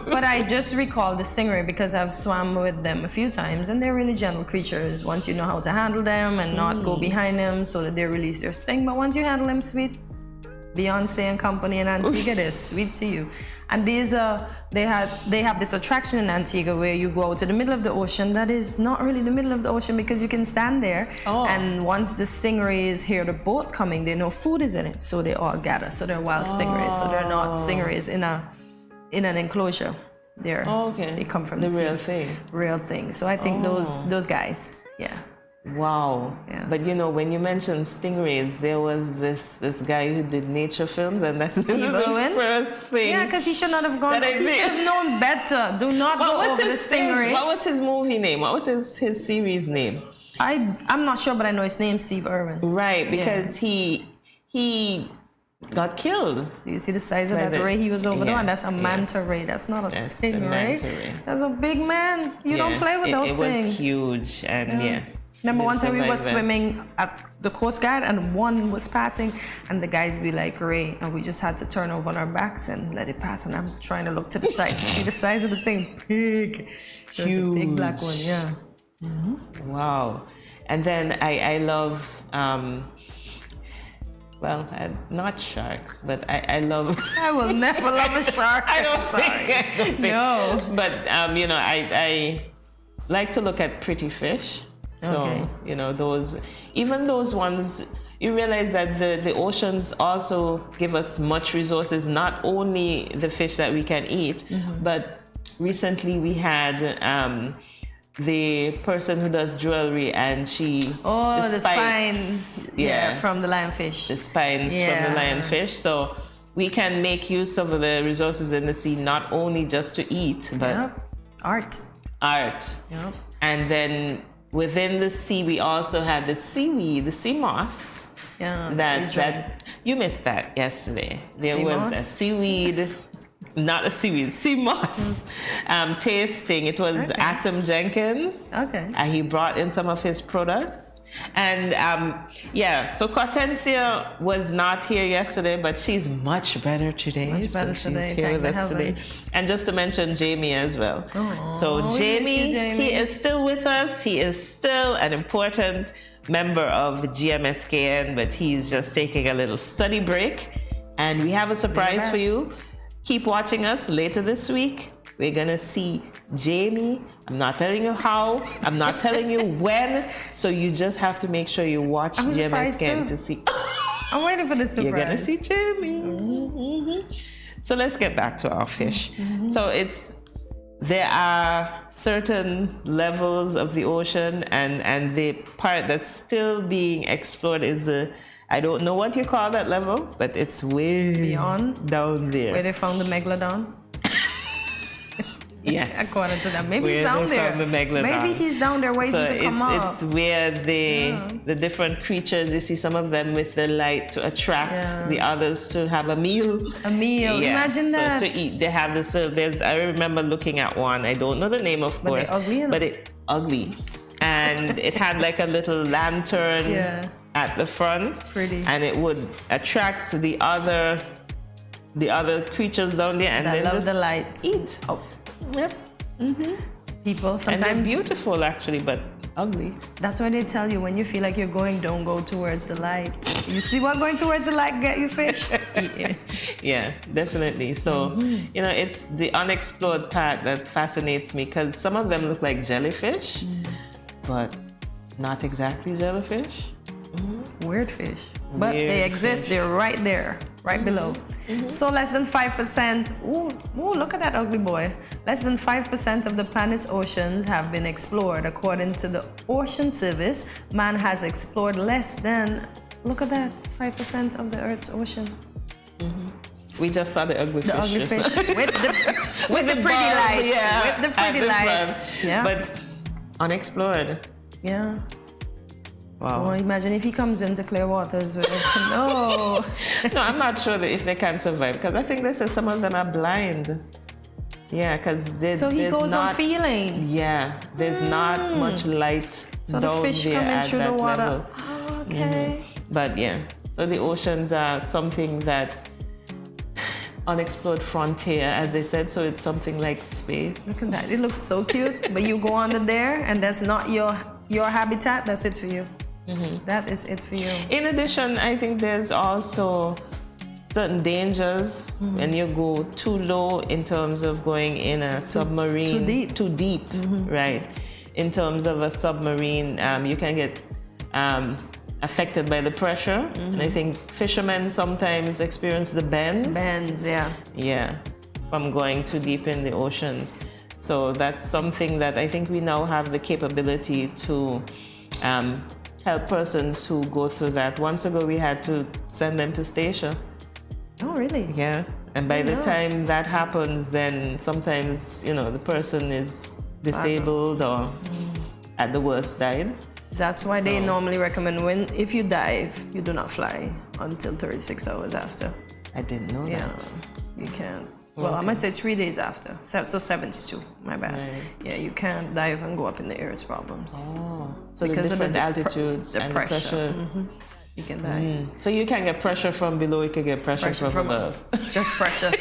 But I just recall the stingray because I've swam with them a few times, and they're really gentle creatures once you know how to handle them and not go behind them so that they release their sting. But once you handle them, sweet, Beyonce and company in Antigua, they're sweet to you. And these they have this attraction in Antigua where you go to the middle of the ocean that is not really the middle of the ocean because you can stand there. And once the stingrays hear the boat coming, they know food is in it, so they all gather. So they're wild stingrays. So they're not stingrays in an enclosure. They come from the real sea. thing. Real thing. So I think those guys, Wow. Yeah. But when you mentioned stingrays, there was this guy who did nature films, and that's the first thing. Yeah, because he should not have gone. He should have known better. Do not go over the stingray. What was his movie name? What was his series name? I'm not sure, but I know his name, Steve Irwin. Right, because he got killed. Do you see the size of that ray he was over the one? That's a manta ray. That's not a stingray. That's a big man. You don't play with those things. It was huge, and Remember one time we were swimming at the Coast Guard and one was passing and the guys be like, Ray, and we just had to turn over on our backs and let it pass, and I'm trying to look to the side to see the size of the thing. Big. Huge. A big black one, yeah. Wow. And then I love, not sharks, but I love... I will never love a shark. I don't think. No. But, I like to look at pretty fish. So, those ones, you realize that the oceans also give us much resources, not only the fish that we can eat, but recently we had the person who does jewelry and the spines from the lionfish. The spines from the lionfish. So we can make use of the resources in the sea, not only just to eat, but art. Yep. And then within the sea, we also had the seaweed, the sea moss. Yeah. That you missed that yesterday. There was a seaweed, not a seaweed, sea moss tasting. It was Asim Jenkins. Okay. And he brought in some of his products. And so Cortencia was not here yesterday, but she's much better today. Much better today. She's here with us today. And just to mention Jamie as well. So Jamie, he is still with us. He is still an important member of the GMSKN, but he's just taking a little study break. And we have a surprise for you. Keep watching us later this week. We're gonna see Jamie. I'm not telling you how. I'm not telling you when. So you just have to make sure you watch GMSKN to see. I'm waiting for the surprise. You're gonna see Jamie. So let's get back to our fish. So there are certain levels of the ocean, and the part that's still being explored is I don't know what you call that level, but it's way beyond down there. Where they found the megalodon? Yes. According to them. Maybe he's down there. Maybe he's down there waiting to come up. It's where the different creatures, you see some of them with the light to attract the others to have a meal. Imagine that. So to eat. They have this, I remember looking at one, I don't know the name of course. But it's ugly. And it had like a little lantern at the front. Pretty. And it would attract the other creatures down there and then just the light. Eat. Yep. People sometimes. And they're beautiful actually, but ugly. That's why they tell you when you feel like you're going, don't go towards the light. You see what going towards the light get you fish? Yeah, definitely. So, it's the unexplored part that fascinates me because some of them look like jellyfish, but not exactly jellyfish. Weird fish. But they exist. They're right there, right below. So less than 5%. Ooh, look at that ugly boy. Less than 5% of the planet's oceans have been explored. According to the Ocean Service, man has explored less than, look at that, 5% of the Earth's ocean. We just saw the ugly fish. The ugly fish with the pretty light. Yeah, with the pretty light. Yeah. But unexplored. Yeah. Wow. Well, imagine if he comes into clear waters with no. No, I'm not sure that if they can survive, because I think they say some of them are blind. Yeah, because so he goes on feeling. Yeah, there's not much light so down the fish there coming at through that the water. level. Oh, okay. But yeah, so the oceans are something that unexplored frontier, as they said. So it's something like space. Look at that. It looks so cute. But you go under there, and that's not your habitat. That's it for you. That is it for you. In addition, I think there's also certain dangers when you go too low in terms of going in a submarine. Too deep, right? In terms of a submarine, you can get affected by the pressure. And I think fishermen sometimes experience the bends. Bends, yeah. Yeah, from going too deep in the oceans. So that's something that I think we now have the capability to help persons who go through that. Once ago, we had to send them to station. Oh, really? Yeah. And by the time that happens, then sometimes, the person is disabled or at the worst died. That's why they normally recommend if you dive, you do not fly until 36 hours after. I didn't know that. You can't. Well, I might say 3 days after. So 72, my bad. Right. Yeah, you can't dive and go up in the air, it's problems. Oh, so because the different altitudes and the pressure. You can die. So you can get pressure from below, you can get pressure from above. Just pressure.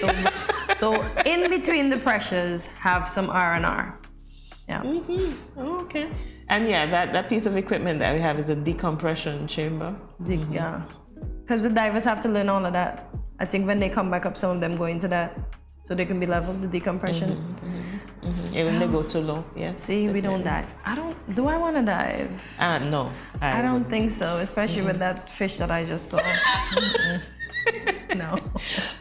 So in between the pressures, have some R&R. Yeah. Okay. And yeah, that piece of equipment that we have is a decompression chamber. Yeah. Because the divers have to learn all of that. I think when they come back up, some of them go into that so they can be leveled, the decompression. Even they go too low. Yeah. See, we don't dive. Do I want to dive? No. I don't think so, especially with that fish that I just saw. No.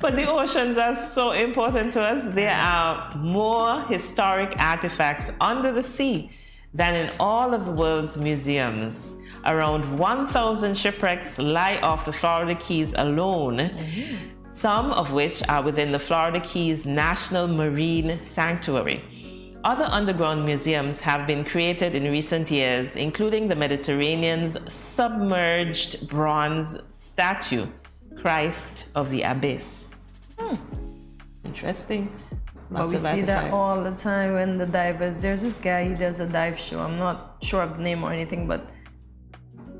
But the oceans are so important to us. There are more historic artifacts under the sea than in all of the world's museums. Around 1,000 shipwrecks lie off the Florida Keys alone, some of which are within the Florida Keys National Marine Sanctuary. Other underground museums have been created in recent years, including the Mediterranean's submerged bronze statue, Christ of the Abyss. Interesting. But we see that all the time when the divers, there's this guy, he does a dive show. I'm not sure of the name or anything, but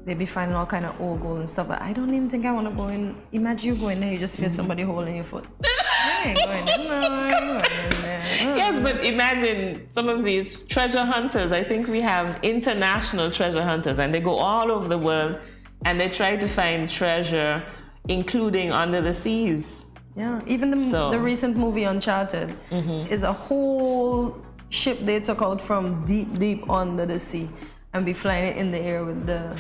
they be finding all kind of old gold and stuff. But I don't even think I want to go in. Imagine you go in there, you just feel somebody holding your foot. I ain't going in there. Yes, but imagine some of these treasure hunters. I think we have international treasure hunters, and they go all over the world, and they try to find treasure, including under the seas. Yeah, even the recent movie Uncharted is a whole ship they took out from deep under the sea and be flying it in the air with the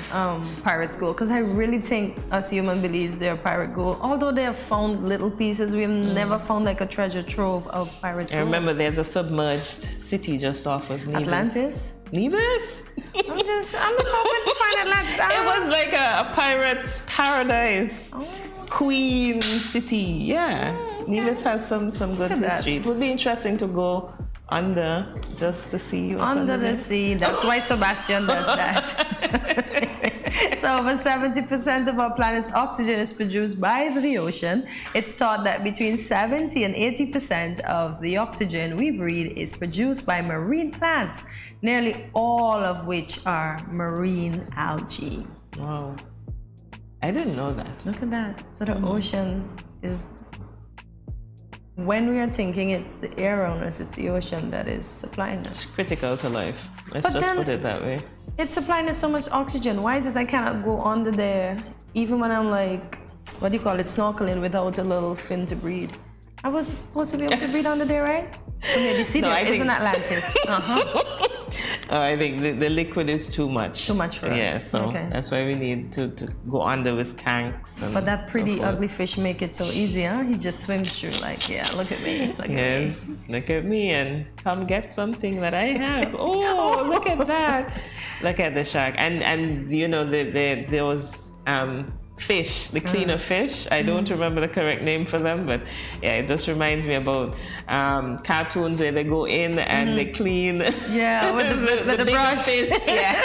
pirate's gold. Because I really think us human believes they're pirate gold. Although they have found little pieces, we have never found like a treasure trove of pirate's gold. I remember there's a submerged city just off of Nevis. Atlantis? Nevis? I'm just hoping to find Atlantis. It was like a pirate's paradise. Queen city, yeah. Nevis has some good history. It would be interesting to go under just to see what's under the sea. That's why Sebastian does that. So over 70% of our planet's oxygen is produced by the ocean. It's thought that between 70 and 80% of the oxygen we breathe is produced by marine plants, nearly all of which are marine algae. Wow. I didn't know that. Look at that. So the ocean is, when we are thinking it's the air owners, it's the ocean that is supplying us. It's critical to life. Let's just put it that way. It's supplying us so much oxygen. Why is it I cannot go under there, even when I'm like, what do you call it, snorkeling without a little fin to breathe? I was supposed to be able to breathe under there, right? So maybe there is an Atlantis. I think the liquid is too much. Too much for us. Yeah, so that's why we need to go under with tanks. And but that pretty ugly fish make it so easy, huh? He just swims through like, yeah, look at me. Look at me and come get something that I have. Oh, look at that. Look at the shark. And you know, those fish, the cleaner fish. I don't remember the correct name for them, but yeah, it just reminds me about cartoons where they go in and they clean. Yeah, with the bigger brush. fish. Yeah,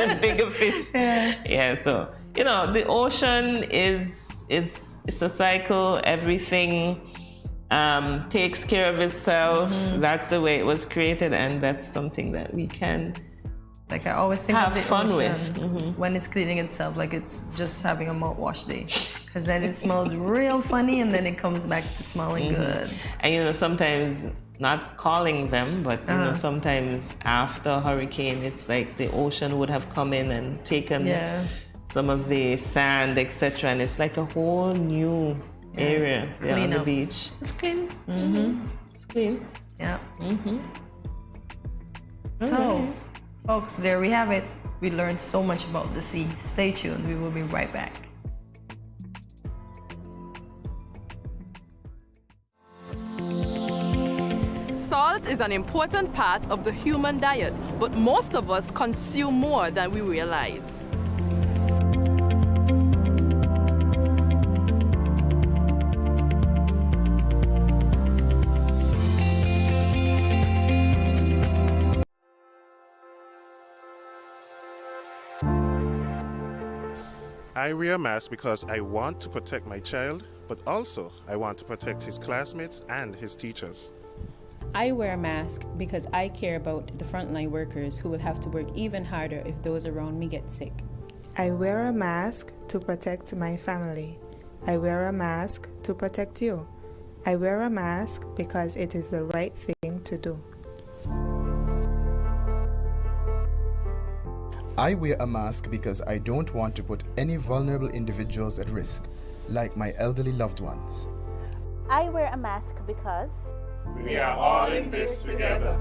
the bigger fish. Yeah. So the ocean it's a cycle. Everything takes care of itself. That's the way it was created, and that's something that we can. Like I always think have of the fun ocean with when it's cleaning itself, like it's just having a mouthwash day, because then it smells real funny and then it comes back to smelling good. And sometimes not calling them, but sometimes after a hurricane, it's like the ocean would have come in and taken some of the sand, etc., and it's like a whole new area on the beach. It's clean. It's clean. Yeah. So. Folks, there we have it. We learned so much about the sea. Stay tuned. We will be right back. Salt is an important part of the human diet, but most of us consume more than we realize. I wear a mask because I want to protect my child, but also I want to protect his classmates and his teachers. I wear a mask because I care about the frontline workers who will have to work even harder if those around me get sick. I wear a mask to protect my family. I wear a mask to protect you. I wear a mask because it is the right thing to do. I wear a mask because I don't want to put any vulnerable individuals at risk, like my elderly loved ones. I wear a mask because we are all in this together.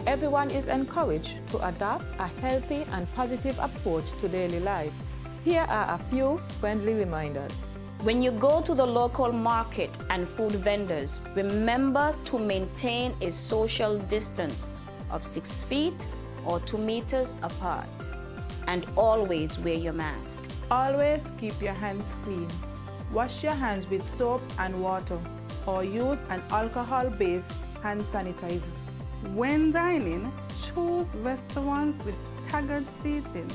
Everyone is encouraged to adopt a healthy and positive approach to daily life. Here are a few friendly reminders. When you go to the local market and food vendors, remember to maintain a social distance of 6 feet or 2 meters apart. And always wear your mask. Always keep your hands clean. Wash your hands with soap and water or use an alcohol-based hand sanitizer. When dining, choose restaurants with staggered seating.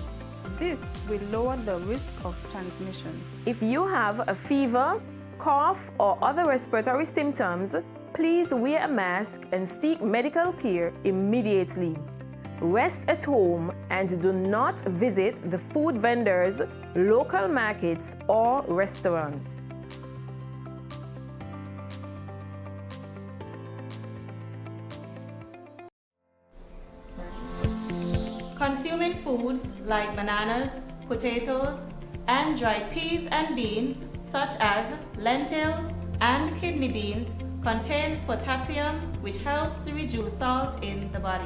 This will lower the risk of transmission. If you have a fever, cough, or other respiratory symptoms, please wear a mask and seek medical care immediately. Rest at home and do not visit the food vendors, local markets, or restaurants. Consuming foods like bananas, potatoes, and dried peas and beans, such as lentils and kidney beans, contains potassium, which helps to reduce salt in the body.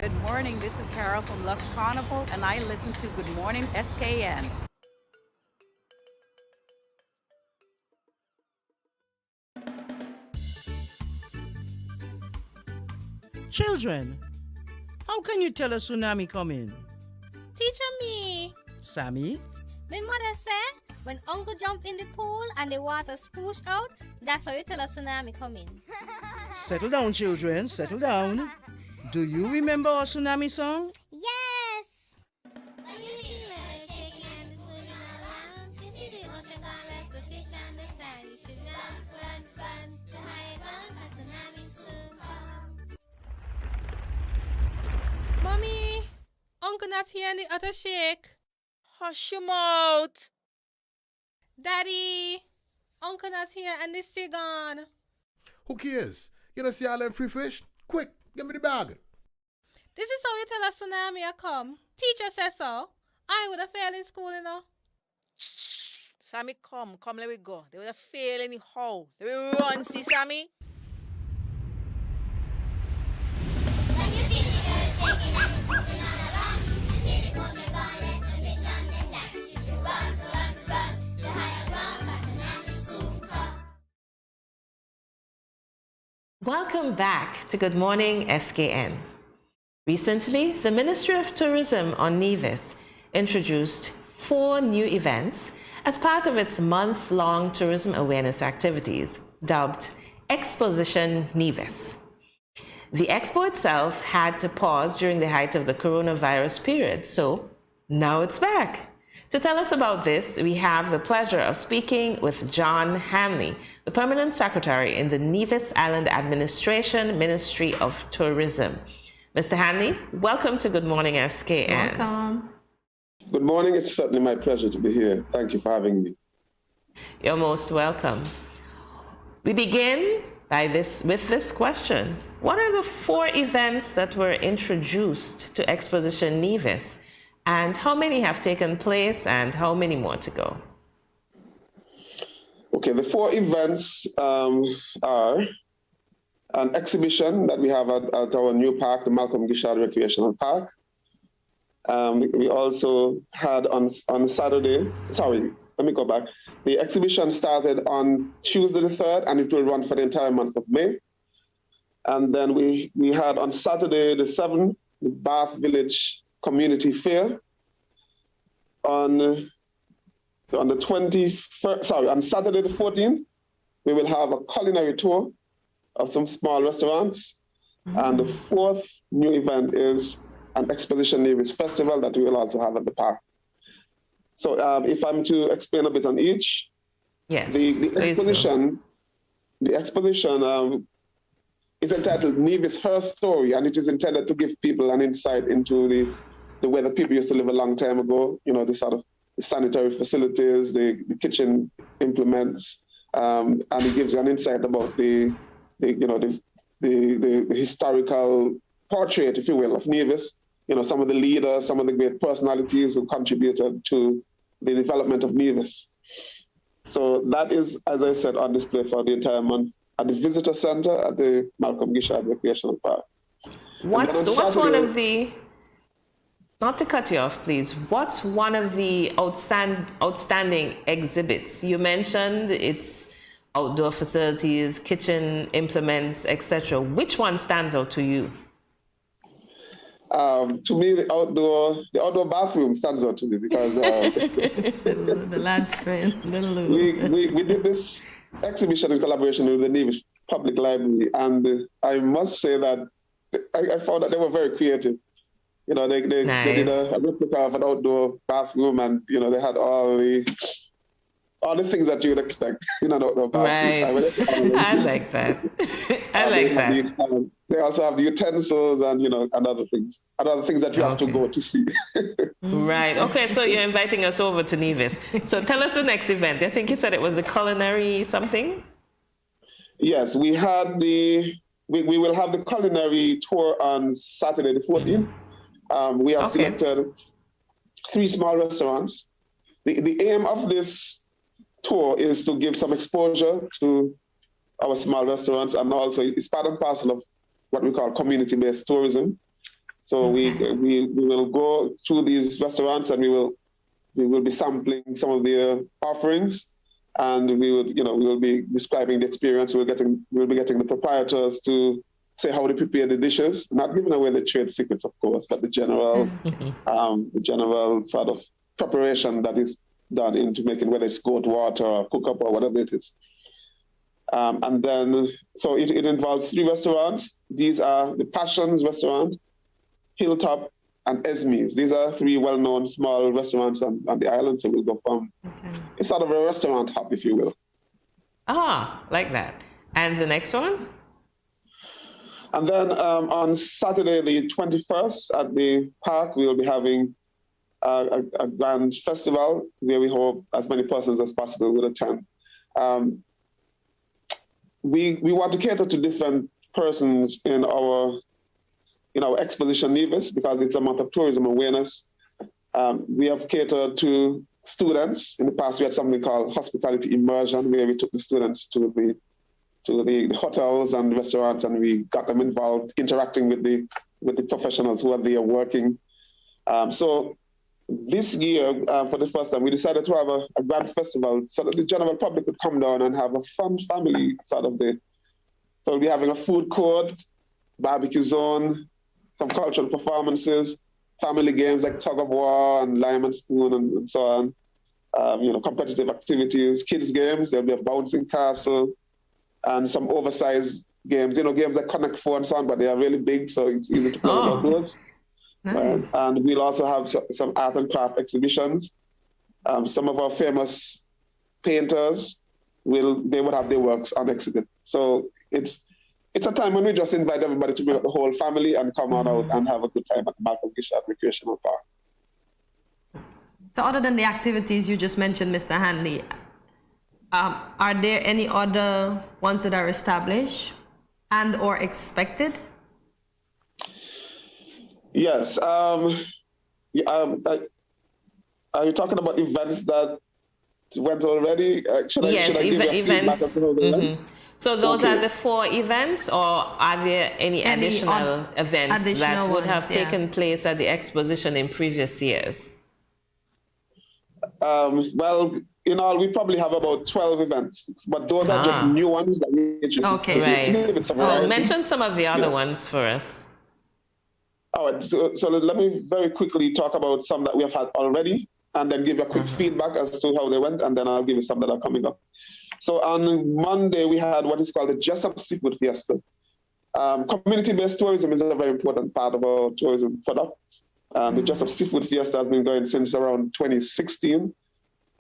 Good morning, this is Carol from Lux Carnival, and I listen to Good Morning SKN. Children, how can you tell a tsunami coming? Teacher me. Sammy? My mother said when uncle jump in the pool and the water spoosh out, that's how you tell a tsunami coming. Settle down, children, settle down. Do you remember our tsunami song? Yes! Mommy, Uncle not here and the other shake. Hush your mouth. Daddy, Uncle not here and the sea gone. Who cares? You don't see all them free fish? Quick, Give me the bag. This is how you tell us tsunami I come. Teacher says so. I would have failed in school, you know. Sammy, come, let me go. They would have failed anyhow. Let me run, see Sammy. Welcome back to Good Morning SKN. Recently, the Ministry of Tourism on Nevis introduced 4 new events as part of its month-long tourism awareness activities, dubbed Exposition Nevis. The expo itself had to pause during the height of the coronavirus period, so now it's back. To tell us about this, we have the pleasure of speaking with John Hanley, the Permanent Secretary in the Nevis Island Administration Ministry of Tourism. Mr. Hanley, welcome to Good Morning SKN. Welcome. Good morning. It's certainly my pleasure to be here. Thank you for having me. You're most welcome. We begin with this question. What are the 4 events that were introduced to Exposition Nevis? And how many have taken place and how many more to go? Okay, the 4 events are an exhibition that we have at our new park, the Malcolm Gishard Recreational Park. We also had on Saturday, let me go back. The exhibition started on Tuesday the 3rd and it will run for the entire month of May. And then we had on Saturday the 7th, the Bath Village Community Fair. On the 21st, on Saturday the 14th, we will have a culinary tour of some small restaurants. And the 4th new event is an Exposition Nevis Festival that we will also have at the park. So if I'm to explain a bit on each, yes, the exposition is entitled Nevis Her Story, and it is intended to give people an insight into the way that people used to live a long time ago, you know, the sort of the sanitary facilities, the kitchen implements, and it gives you an insight about the historical portrait, if you will, of Nevis. You know, some of the leaders, some of the great personalities who contributed to the development of Nevis. So that is, as I said, on display for the entire month at the visitor center at the Malcolm Gishard Recreational Park. What's one of the, not to cut you off, please, what's one of the outstanding exhibits? You mentioned it's outdoor facilities, kitchen implements, etc. Which one stands out to you? To me, the outdoor bathroom stands out to me because the lads friend, we did this exhibition in collaboration with the Nevis Public Library, and I must say that I found that they were very creative. You know, they did a replica of an outdoor bathroom, and you know they had all the things that you would expect in an outdoor bathroom. Right. I like that. I like that. They also have the utensils and, you know, and other things that you have to go to see. Right. Okay, so you're inviting us over to Nevis. So tell us the next event. I think you said it was a culinary something? Yes, we will have the culinary tour on Saturday the 14th. We have selected 3 small restaurants. The aim of this tour is to give some exposure to our small restaurants, and also it's part and parcel of what we call community-based tourism. So we will go to these restaurants and we will be sampling some of their offerings, and we will be describing the experience. We'll be getting the proprietors to say how they prepare the dishes, not giving away the trade secrets, of course, but the general sort of preparation that is done into making, whether it's goat water or cook up or whatever it is. And then, so it involves 3 restaurants. These are the Passions Restaurant, Hilltop, and Esme's. These are 3 well-known small restaurants on the island, so we'll go from, it's sort of a restaurant hub, if you will. Ah, like that. And the next one? And then on Saturday, the 21st, at the park, we will be having a grand festival where we hope as many persons as possible will attend. We want to cater to different persons in our Exposition Nevis, because it's a month of tourism awareness. We have catered to students. In the past, we had something called hospitality immersion, where we took the students to the hotels and restaurants, and we got them involved, interacting with the professionals who are there working. So this year, for the first time, we decided to have a grand festival so that the general public could come down and have a fun family sort of day. So we'll be having a food court, barbecue zone, some cultural performances, family games like tug of war and lime and spoon and so on. Competitive activities, kids games. There'll be a bouncing castle and some oversized games. Games that connect 4 and so on, but they are really big, so it's easy to play with those. Nice. And we'll also have some art and craft exhibitions. Some of our famous painters would have their works on exhibit. So it's a time when we just invite everybody to bring up the whole family and come on out and have a good time at the Malcolm Gishard Recreational Park. So other than the activities you just mentioned, Mr. Hanley, are there any other ones that are established and or expected? Yes. Are you talking about events that went already? Yes, events. So those are the 4 events, or are there any additional events that would have taken place at the exposition in previous years? Well, in all, we probably have about 12 events, but those are just new ones that we introduced. Okay, right. So mention some of the other ones for us. All right, so let me very quickly talk about some that we have had already, and then give you a quick feedback as to how they went, and then I'll give you some that are coming up. So on Monday, we had what is called the Jessup Seafood Fiesta. Community-based tourism is a very important part of our tourism product. The Jessup Seafood Fiesta has been going since around 2016.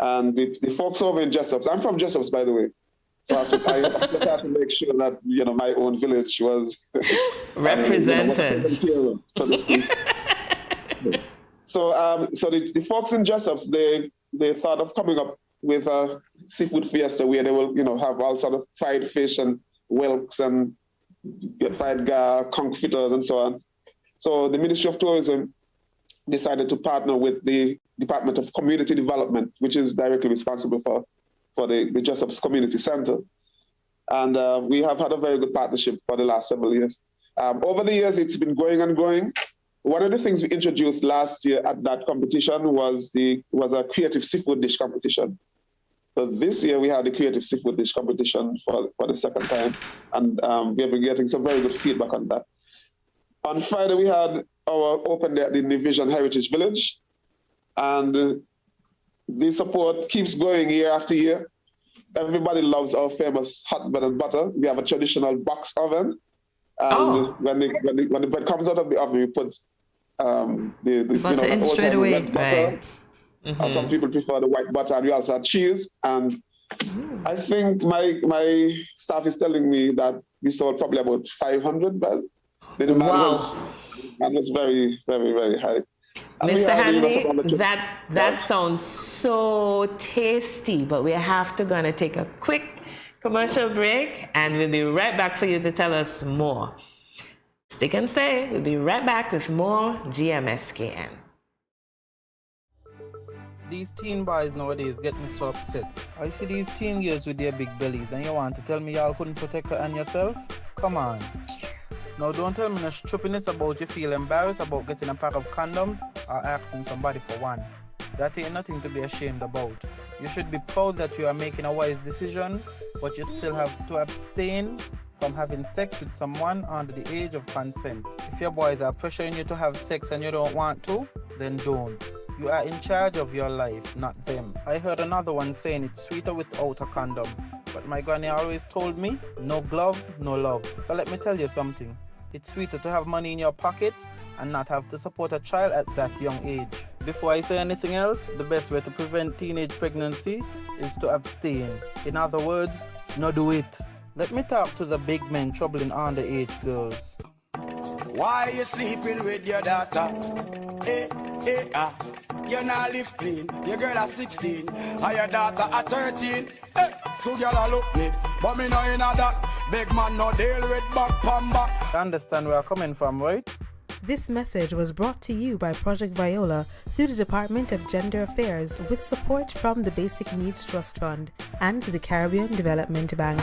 And the folks over in Jessup, I'm from Jessup, by the way. So I just have to make sure that, my own village was represented, was so to speak. So the folks in Jessup, they thought of coming up with a seafood fiesta where they will, have all sort of fried fish and whelks and fried gar, conch fritters and so on. So the Ministry of Tourism decided to partner with the Department of Community Development, which is directly responsible for the Jessup's Community Center. And we have had a very good partnership for the last several years. Over the years, it's been growing and growing. One of the things we introduced last year at that competition was a creative seafood dish competition. So this year we had the creative seafood dish competition for the second time, and we have been getting some very good feedback on that. On Friday, we had our open day at the Vision Heritage Village, and the support keeps going year after year. Everybody loves our famous hot bread and butter. We have a traditional box oven, and when the bread comes out of the oven, we put the butter in straight away. Butter. Some people prefer the white butter, and we also have cheese. And I think my staff is telling me that we sold probably about 500 bread. The demand was very, very, very high. And Mr. Hanley, that sounds so tasty, but we have to gonna take a quick commercial break, and we'll be right back for you to tell us more. Stick and stay. We'll be right back with more GMSKN. These teen boys nowadays get me so upset. I see these teen girls with their big bellies, and you want to tell me y'all couldn't protect her and yourself? Come on. Now don't tell me no stupidness about you feel embarrassed about getting a pack of condoms or asking somebody for one. That ain't nothing to be ashamed about. You should be proud that you are making a wise decision, but you still have to abstain from having sex with someone under the age of consent. If your boys are pressuring you to have sex and you don't want to, then don't. You are in charge of your life, not them. I heard another one saying it's sweeter without a condom. But my granny always told me, no glove, no love. So let me tell you something. It's sweeter to have money in your pockets and not have to support a child at that young age. Before I say anything else, the best way to prevent teenage pregnancy is to abstain. In other words, no do it. Let me talk to the big men troubling underage girls. Why you sleeping with your daughter? You not live clean. Your girl at 16 and your daughter at 13. So girl I look me, but me know you know that. Big man no deal with back pamba. You understand where I'm coming from, right? This message was brought to you by Project Viola through the Department of Gender Affairs with support from the Basic Needs Trust Fund and the Caribbean Development Bank.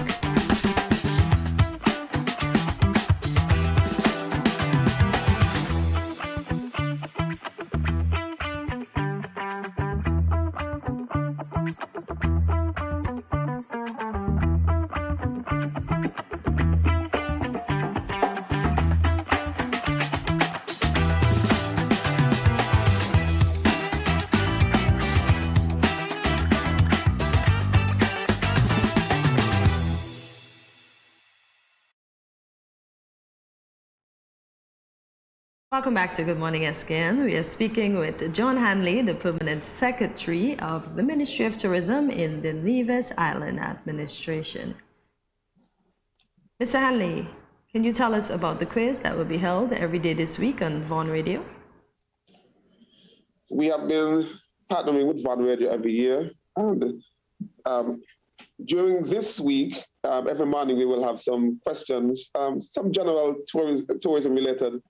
Welcome back to Good Morning SKN. We are speaking with John Hanley, the Permanent Secretary of the Ministry of Tourism in the Nevis Island Administration. Mr. Hanley, can you tell us about the quiz that will be held every day this week on Vaughan Radio? We have been partnering with Vaughan Radio every year. And during this week, every morning we will have some questions, some general tourism-related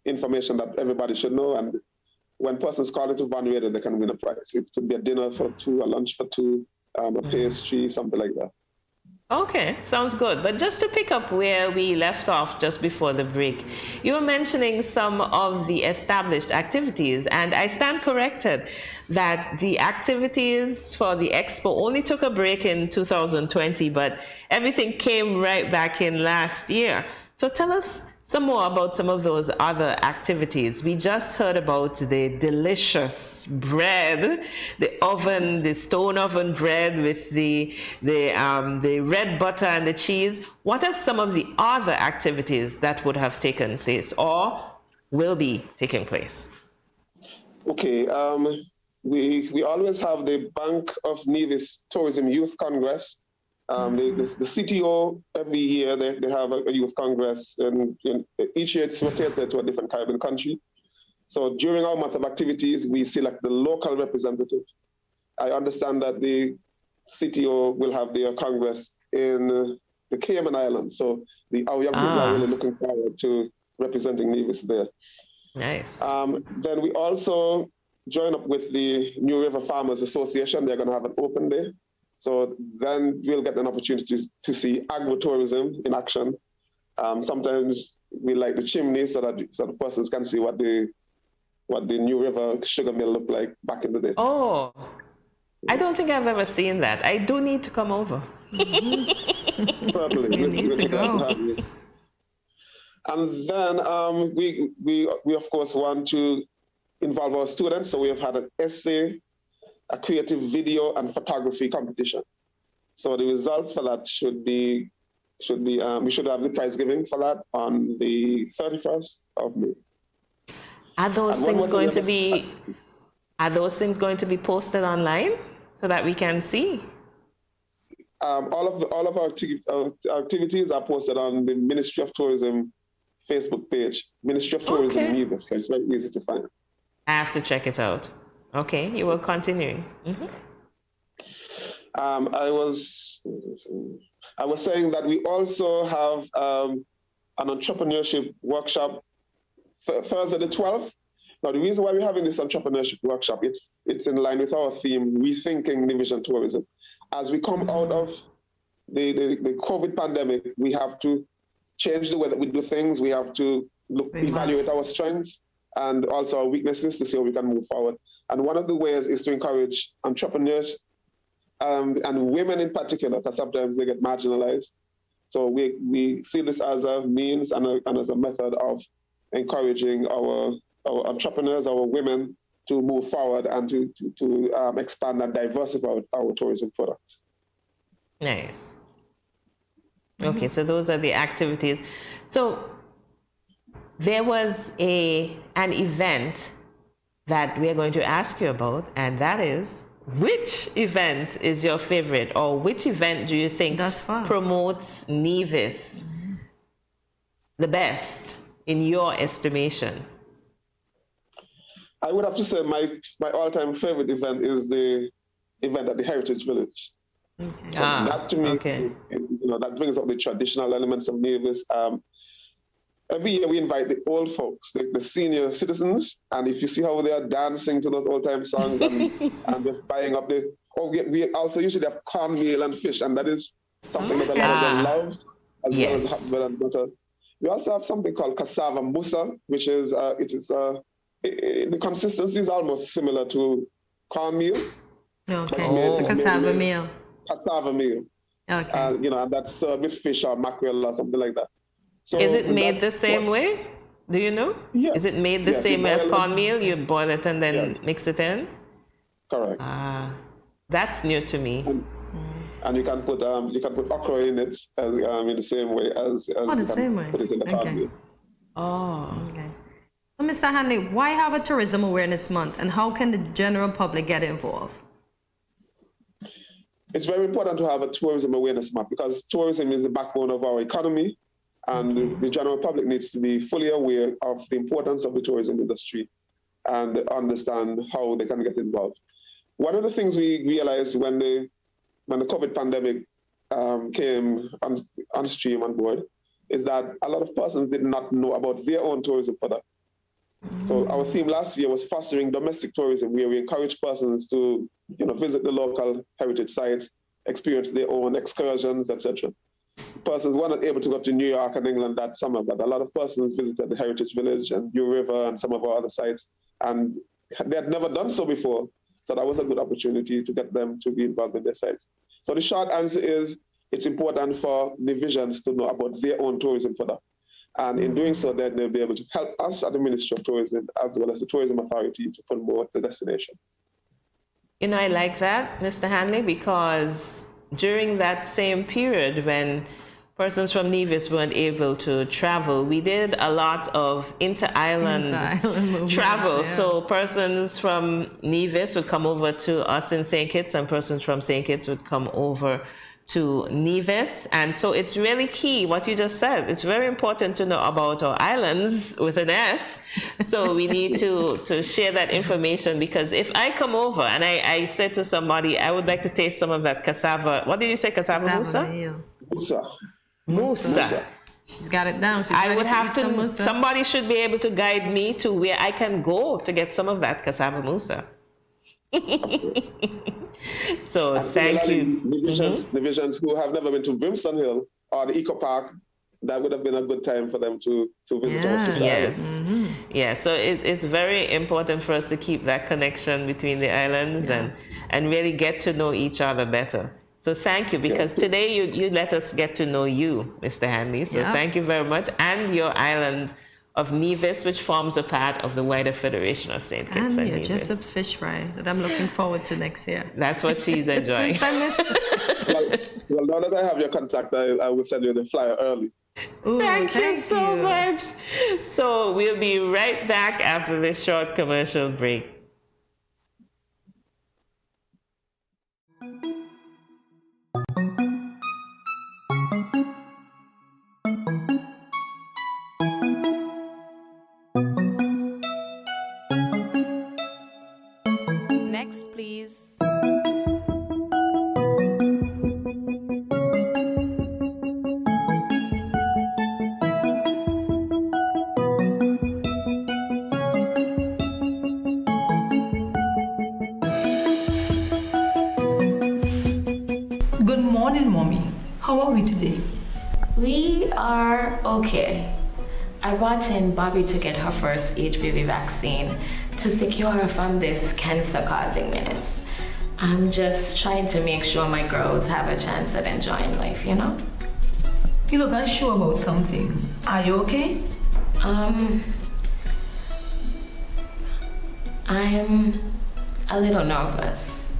information that everybody should know, and when persons call into Vaughan Radio, they can win a prize. It could be a dinner for two, a lunch for two, a pastry, something like that. Okay, sounds good. But just to pick up where we left off just before the break, you were mentioning some of the established activities, and I stand corrected that the activities for the expo only took a break in 2020, but everything came right back in last year. So tell us some more about some of those other activities. We just heard about the delicious bread, the stone oven bread with the red butter and the cheese. What are some of the other activities that would have taken place or will be taking place? Okay, we always have the Bank of Nevis Tourism Youth Congress. The CTO, every year they have a youth congress, and each year it's rotated to a different Caribbean country. So during our month of activities, we select the local representative. I understand that the CTO will have their congress in the Cayman Islands. So our young people are really looking forward to representing Nevis there. Nice. Then we also join up with the New River Farmers Association. They're going to have an open day. So then we'll get an opportunity to see agritourism in action. Sometimes we light the chimney so that the persons can see what the New River sugar mill looked like back in the day. Oh, I don't think I've ever seen that. I do need to come over. Certainly. You need to go. And then we of course want to involve our students. So we have had an essay, a creative video and photography competition. So the results for that we should have the prize giving for that on the 31st of May. Are those things going to be posted online so that we can see? All of our activities are posted on the Ministry of Tourism Facebook page, Ministry of Tourism Nevis. So it's very easy to find. I have to check it out. Okay, you will continue. I was saying that we also have an entrepreneurship workshop Thursday the 12th. Now, the reason why we're having this entrepreneurship workshop, it's in line with our theme, Rethinking Nevision Tourism. As we come out of the COVID pandemic, we have to change the way that we do things. We have to evaluate our strengths and also our weaknesses to see how we can move forward. And one of the ways is to encourage entrepreneurs and women in particular, because sometimes they get marginalized. So we see this as a means and as a method of encouraging our entrepreneurs, our women, to move forward and to expand and diversify our tourism products. Nice. Okay, so those are the activities. So there was an event that we're going to ask you about, and that is, which event is your favorite, or which event do you think promotes Nevis the best in your estimation? I would have to say my all-time favorite event is the event at the Heritage Village. Okay. So that to me, that brings up the traditional elements of Nevis. every year we invite the old folks, the senior citizens, and if you see how they are dancing to those old time songs and just buying up we also usually have cornmeal and fish, and that is something that a lot of them love, as well as hot bread and butter. We also have something called cassava moussa, which is the consistency is almost similar to cornmeal. Okay, it's a cassava meal. Cassava meal. Okay. And that's with fish or mackerel or something like that. So is it made the same way? Do you know? Yes. Is it made the same way as cornmeal? You boil it and then mix it in? Correct. That's new to me. And you can put okra in it in the same way as the same way. Put it in the cornmeal. Okay. So, Mr. Hanley, why have a Tourism Awareness Month, and how can the general public get involved? It's very important to have a tourism awareness month because tourism is the backbone of our economy, and the general public needs to be fully aware of the importance of the tourism industry and understand how they can get involved. One of the things we realized when the COVID pandemic came on stream on board is that a lot of persons did not know about their own tourism product. So our theme last year was fostering domestic tourism, where we encourage persons to visit the local heritage sites, experience their own excursions, etc. Persons were not able to go to New York and England that summer, but a lot of persons visited the Heritage Village and New River and some of our other sites, and they had never done so before. So that was a good opportunity to get them to be involved in their sites. So the short answer is it's important for divisions to know about their own tourism product. And in doing so, then they'll be able to help us at the Ministry of Tourism as well as the Tourism Authority to promote the destination. I like that, Mr. Hanley, because during that same period when persons from Nevis weren't able to travel, we did a lot of inter-island travel. So persons from Nevis would come over to us in St. Kitts, and persons from St. Kitts would come over to Nevis. And so it's really key what you just said. It's very important to know about our islands with an S. So we need to share that information, because if I come over and I said to somebody, I would like to taste some of that cassava, what did you say, cassava moussa? Moussa. She's got it down. I would have to, somebody should be able to guide me to where I can go to get some of that cassava moussa. So thank you. Divisions who have never been to Brimstone Hill or the Eco Park, that would have been a good time for them to visit our sister islands. Yeah, so it's very important for us to keep that connection between the islands and really get to know each other better. So thank you, because today you let us get to know you, Mr. Hanley. So thank you very much, and your island of Nevis, which forms a part of the wider Federation of St. Kitts and Nevis. Jessup's fish fry that I'm looking forward to next year. That's what she's enjoying. Well, now that I have your contact, I will send you the flyer early. Ooh, thank you so much. So we'll be right back after this short commercial break. Next, please. Good morning, Mommy. How are we today? We are okay. I brought in Bobby to get her first HPV vaccine to secure her from this cancer-causing menace. I'm just trying to make sure my girls have a chance at enjoying life, you know? You look unsure about something. Are you okay? I'm a little nervous.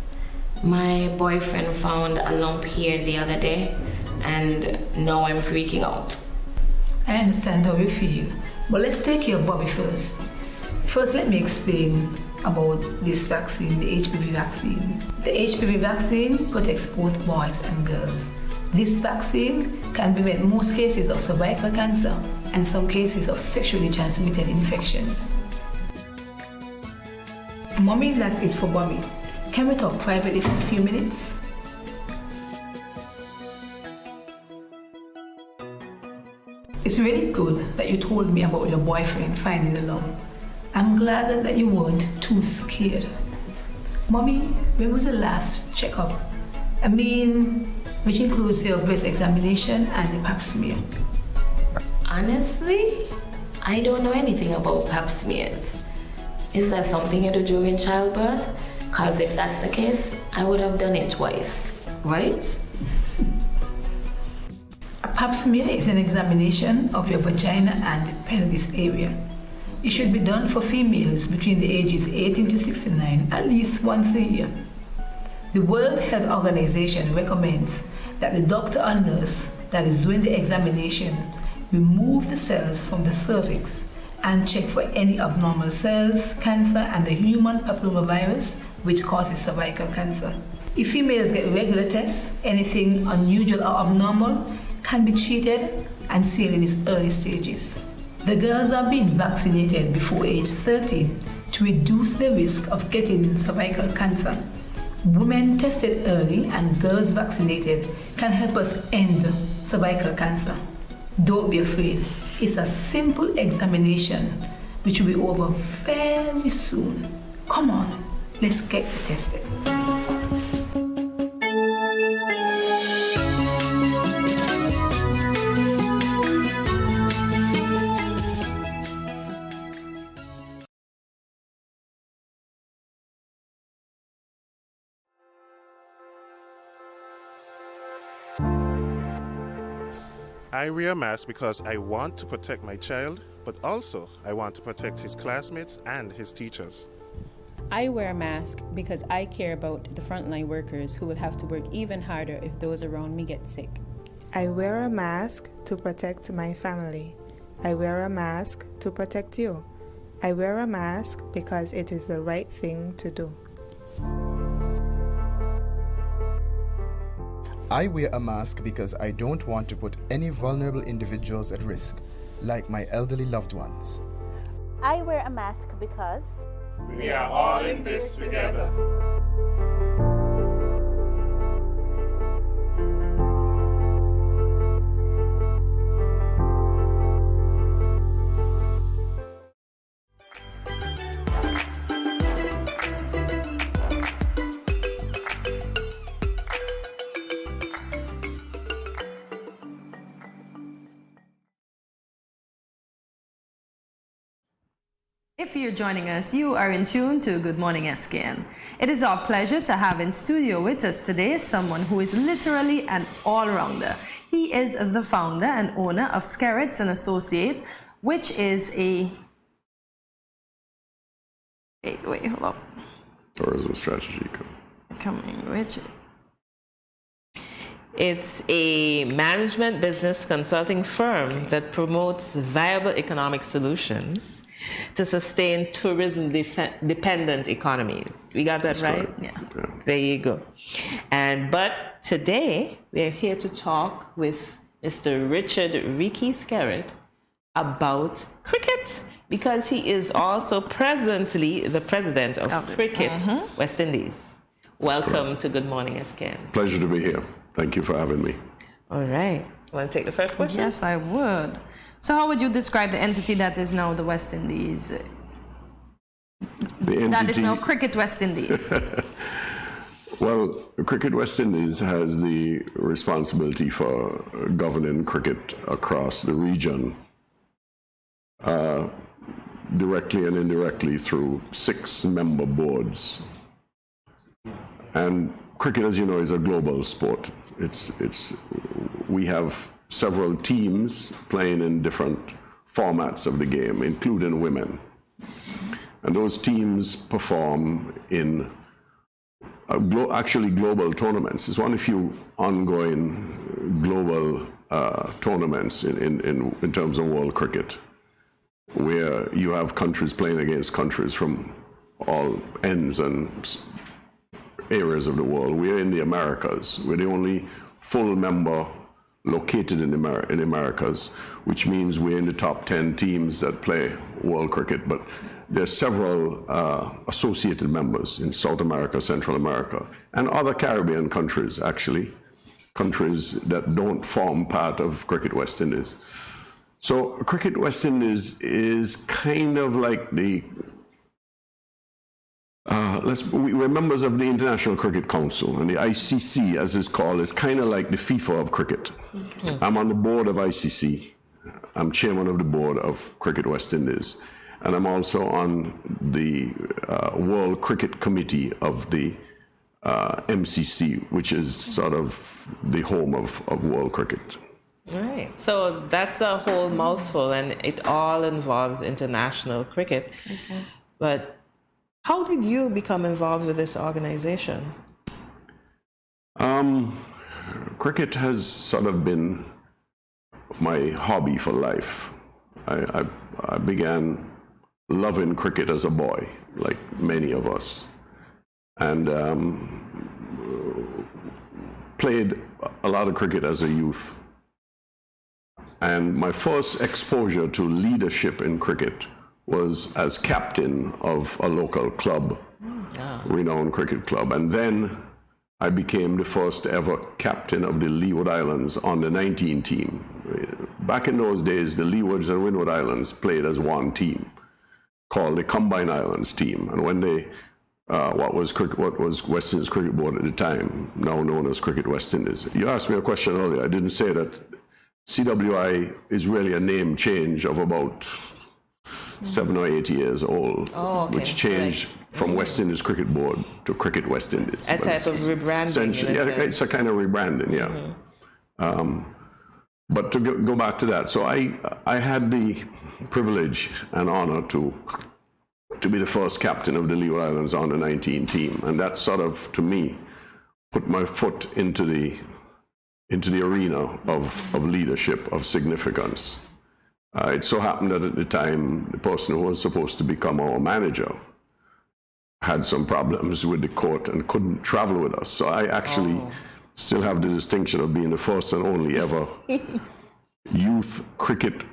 My boyfriend found a lump here the other day, and now I'm freaking out. I understand how you feel, but let's take care of Bobby first. First, let me explain about this vaccine, the HPV vaccine. The HPV vaccine protects both boys and girls. This vaccine can prevent most cases of cervical cancer and some cases of sexually transmitted infections. Mommy, that's it for Bobby. Can we talk privately for a few minutes? It's really good that you told me about your boyfriend finding the love. I'm glad that you weren't too scared. Mommy, when was the last checkup? I mean, which includes your breast examination and the pap smear. Honestly, I don't know anything about pap smears. Is that something you do during childbirth? Because if that's the case, I would have done it twice, right? A pap smear is an examination of your vagina and the pelvis area. It should be done for females between the ages 18 to 69 at least once a year. The World Health Organization recommends that the doctor or nurse that is doing the examination remove the cells from the cervix and check for any abnormal cells, cancer, and the human papillomavirus, which causes cervical cancer. If females get regular tests, anything unusual or abnormal can be treated and seen in its early stages. The girls are being vaccinated before age 13 to reduce the risk of getting cervical cancer. Women tested early and girls vaccinated can help us end cervical cancer. Don't be afraid. It's a simple examination which will be over very soon. Come on, let's get tested. I wear a mask because I want to protect my child, but also I want to protect his classmates and his teachers. I wear a mask because I care about the frontline workers who will have to work even harder if those around me get sick. I wear a mask to protect my family. I wear a mask to protect you. I wear a mask because it is the right thing to do. I wear a mask because I don't want to put any vulnerable individuals at risk, like my elderly loved ones. I wear a mask because we are all in this together. If you're joining us, you are in tune to Good Morning SKN. It is our pleasure to have in studio with us today someone who is literally an all-rounder. He is the founder and owner of Skerritts & Associate, which is a... Wait, hold up. Tourism strategy. Which... It's a management business consulting firm that promotes viable economic solutions to sustain tourism-dependent economies. We got that right? Yeah. There you go. But today, we're here to talk with Mr. Richard Ricky Skerritt about cricket, because he is also presently the president of Cricket West Indies. Welcome to Good Morning SKN. Pleasure to be here. Thank you for having me. All right. Want to take the first question? Yes, I would. So how would you describe the entity that is now the West Indies? The entity... That is now Cricket West Indies. Well, Cricket West Indies has the responsibility for governing cricket across the region, directly and indirectly through 6 member boards. And cricket, as you know, is a global sport. We have several teams playing in different formats of the game, including women. And those teams perform in actually global tournaments. It's one of the few ongoing global tournaments in terms of world cricket, where you have countries playing against countries from all ends and areas of the world. We're in the Americas. We're the only full member located in the Americas, which means we're in the top 10 teams that play world cricket. But there's several associated members in South America, Central America, and other Caribbean countries, actually, countries that don't form part of Cricket West Indies. So Cricket West Indies is kind of like we're members of the International Cricket Council, and the ICC, as it's called, is kind of like the FIFA of cricket. Okay. I'm on the board of ICC. I'm chairman of the board of Cricket West Indies, and I'm also on the World Cricket Committee of the MCC, which is sort of the home of world cricket. Right. So that's a whole mouthful, and it all involves international cricket. Okay. But how did you become involved with this organization? Cricket has sort of been my hobby for life. I began loving cricket as a boy, like many of us, and played a lot of cricket as a youth. And my first exposure to leadership in cricket was as captain of a local club, renowned cricket club. And then I became the first ever captain of the Leeward Islands on the 19 team. Back in those days, the Leewards and Windward Islands played as one team, called the Combined Islands team. And when they, what was West Indies Cricket Board at the time, now known as Cricket West Indies. You asked me a question earlier. I didn't say that CWI is really a name change of about 7 or 8 years old, which changed from West Indies Cricket Board to Cricket West Indies. A type of rebranding. Yeah, it's a kind of rebranding, yeah. Mm-hmm. But to go back to that, so I had the privilege and honor to be the first captain of the Leeward Islands on the 19 team, and that sort of, to me, put my foot into the arena of leadership, of significance. It so happened that at the time, the person who was supposed to become our manager had some problems with the court and couldn't travel with us. So I actually still have the distinction of being the first and only ever youth cricket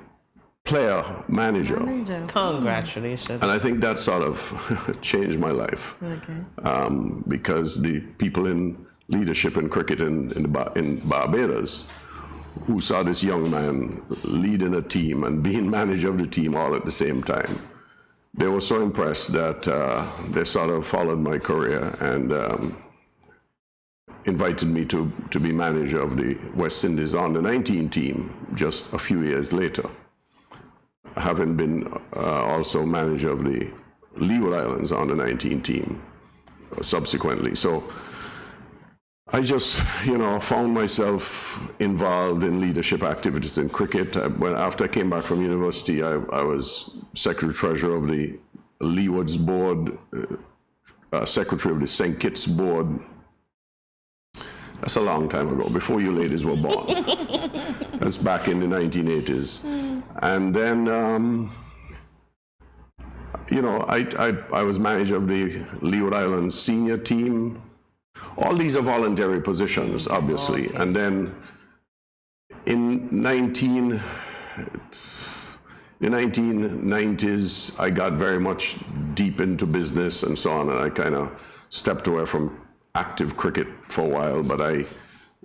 player manager. Congratulations. And I think that sort of changed my life. Okay. Because the people in leadership in cricket in Barbados, who saw this young man leading a team and being manager of the team all at the same time, they were so impressed that they sort of followed my career and invited me to be manager of the West Indies on the 19 team just a few years later, having been also manager of the Leeward Islands on the 19 team subsequently. So I just, found myself involved in leadership activities in cricket. After I came back from university, I was secretary-treasurer of the Leewards board, secretary of the St. Kitts board. That's a long time ago, before you ladies were born. That's back in the 1980s. And then, I was manager of the Leeward Islands senior team. All these are voluntary positions, obviously. Okay. And then in the 1990s, I got very much deep into business and so on, and I kind of stepped away from active cricket for a while, but I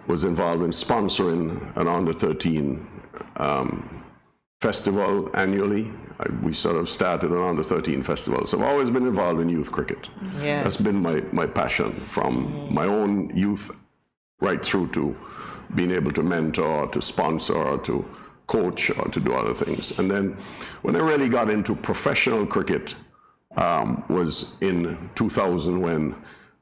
was involved in sponsoring an under-13 festival annually. We sort of started an under-13 festival. So I've always been involved in youth cricket. Yes. That's been my passion from my own youth right through to being able to mentor, to sponsor, or to coach, or to do other things. And then when I really got into professional cricket was in 2000 when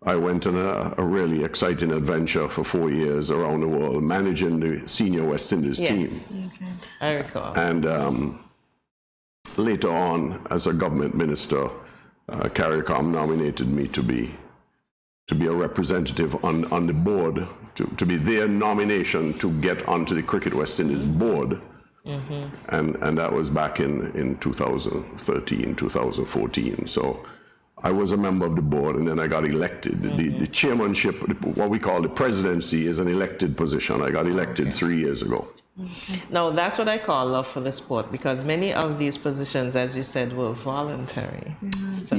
I went on a really exciting adventure for 4 years around the world, managing the senior West Indies team. Okay. I recall. And later on, as a government minister, CARICOM nominated me to be a representative on the board, to be their nomination to get onto the Cricket West Indies board. Mm-hmm. And that was back in 2013, 2014. So I was a member of the board, and then I got elected. Mm-hmm. The chairmanship, what we call the presidency, is an elected position. I got elected 3 years ago. Okay. Now, that's what I call love for the sport, because many of these positions, as you said, were voluntary. Mm-hmm. So,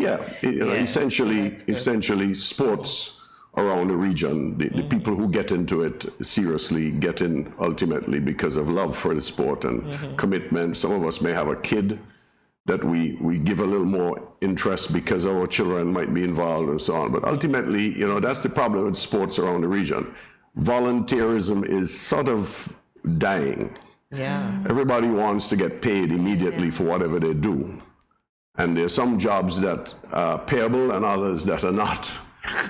essentially sports around the region. The people who get into it seriously get in ultimately because of love for the sport and commitment. Some of us may have a kid that we give a little more interest because our children might be involved and so on. But ultimately, you know, that's the problem with sports around the region. Volunteerism is sort of dying. Yeah. Everybody wants to get paid immediately for whatever they do. And there's some jobs that are payable and others that are not.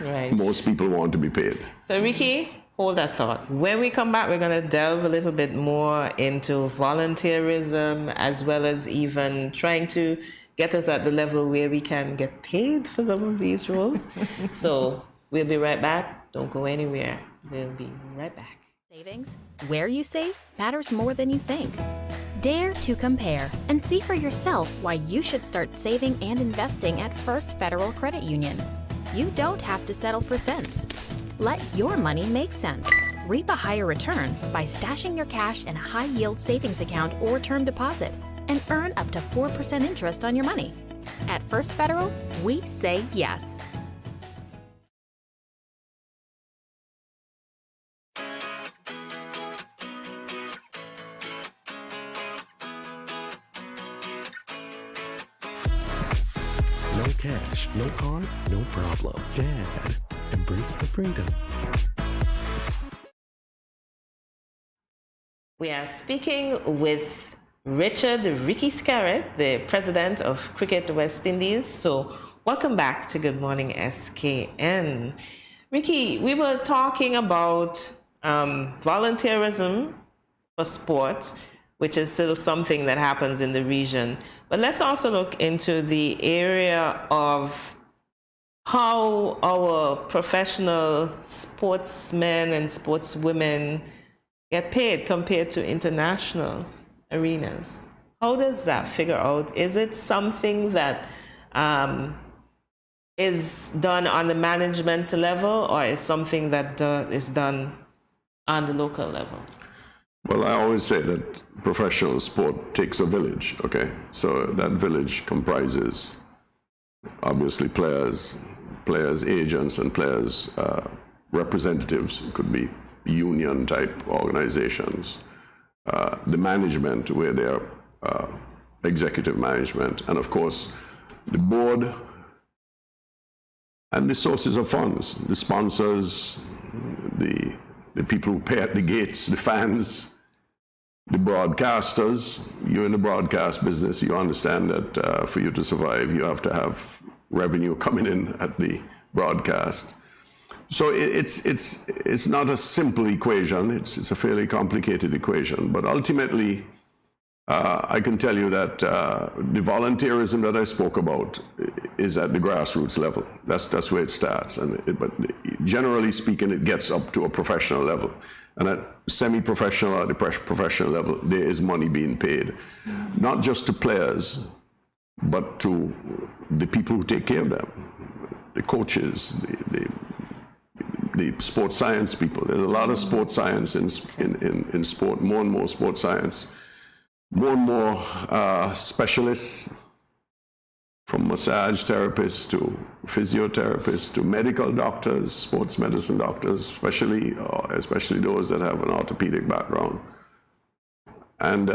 Right. Most people want to be paid. So Ricky, hold that thought. When we come back, we're going to delve a little bit more into volunteerism, as well as even trying to get us at the level where we can get paid for some of these roles. So we'll be right back. Don't go anywhere. We'll be right back. Savings, where you save, matters more than you think. Dare to compare and see for yourself why you should start saving and investing at First Federal Credit Union. You don't have to settle for cents. Let your money make sense. Reap a higher return by stashing your cash in a high-yield savings account or term deposit and earn up to 4% interest on your money. At First Federal, we say yes. No cash, no card, no problem. Dad, embrace the freedom. We are speaking with Richard Ricky Scarrett, the president of Cricket West Indies. So welcome back to Good Morning SKN. Ricky, we were talking about volunteerism for sport, which is still something that happens in the region. But let's also look into the area of how our professional sportsmen and sportswomen get paid compared to international arenas. How does that figure out? Is it something that is done on the management level, or is something that is done on the local level? Well, I always say that professional sport takes a village, okay? So that village comprises, obviously, players, agents, and players' representatives. It could be union-type organizations. The management, where they are executive management, and of course, the board and the sources of funds, the sponsors, the people who pay at the gates, the fans, the broadcasters. You're in the broadcast business. You understand that for you to survive, you have to have revenue coming in at the broadcast. So it's not a simple equation. It's a fairly complicated equation. But ultimately, I can tell you that the volunteerism that I spoke about is at the grassroots level. That's where it starts. But generally speaking, it gets up to a professional level. And at semi-professional or the professional level, there is money being paid, not just to players, but to the people who take care of them, the coaches, the sports science people. There's a lot of sports science in sport, more and more sports science, more and more specialists, from massage therapists to physiotherapists to medical doctors, sports medicine doctors, especially those that have an orthopedic background. And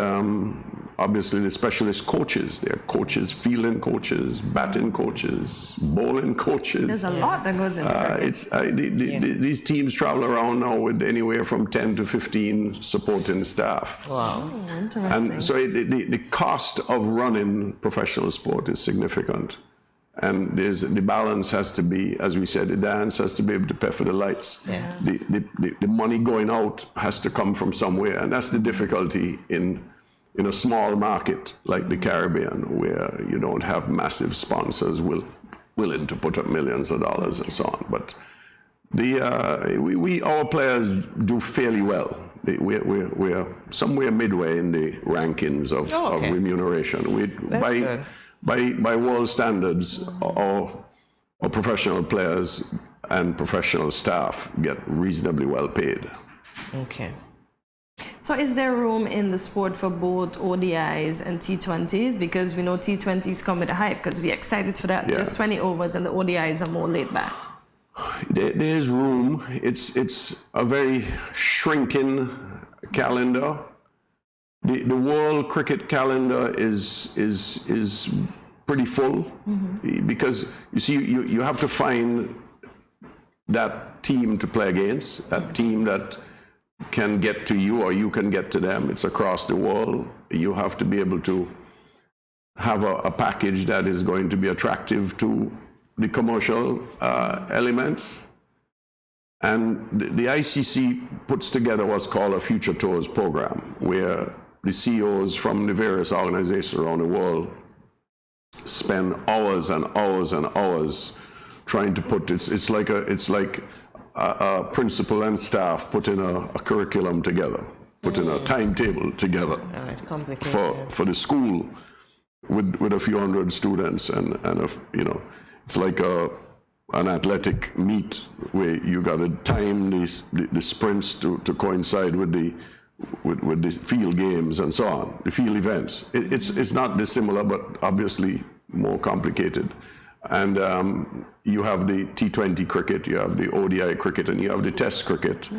obviously the specialist coaches. There are coaches, fielding coaches, batting coaches, bowling coaches. There's a lot that goes into it. These teams travel around now with anywhere from 10 to 15 supporting staff. Wow. Interesting. And so the cost of running professional sport is significant. And the balance has to be, as we said, the dance has to be able to pay for the lights. Yes. The money going out has to come from somewhere. And that's the difficulty in a small market like the Caribbean, where you don't have massive sponsors willing to put up millions of dollars and so on. But our players do fairly well. We're somewhere midway in the rankings of remuneration. That's good. By world standards, our professional players and professional staff get reasonably well paid. Okay. So is there room in the sport for both ODIs and T20s? Because we know T20s come with a hype, because we're excited for that. Yeah. Just 20 overs, and the ODIs are more laid back. There's room. It's a very shrinking calendar. The world cricket calendar is pretty full, because you see you have to find that team to play against, that team that can get to you or you can get to them. It's across the world. You have to be able to have a package that is going to be attractive to the commercial elements. And the ICC puts together what's called a Future Tours program, where the CEOs from the various organizations around the world spend hours and hours and hours trying to put this. It's like a principal and staff putting a curriculum together, putting a timetable together it's complicated. for the school with a few hundred students, and it's like an athletic meet where you got to time the sprints to coincide with the field games and so on, the field events. It's not dissimilar, but obviously more complicated. And you have the T20 cricket, you have the ODI cricket, and you have the Test cricket.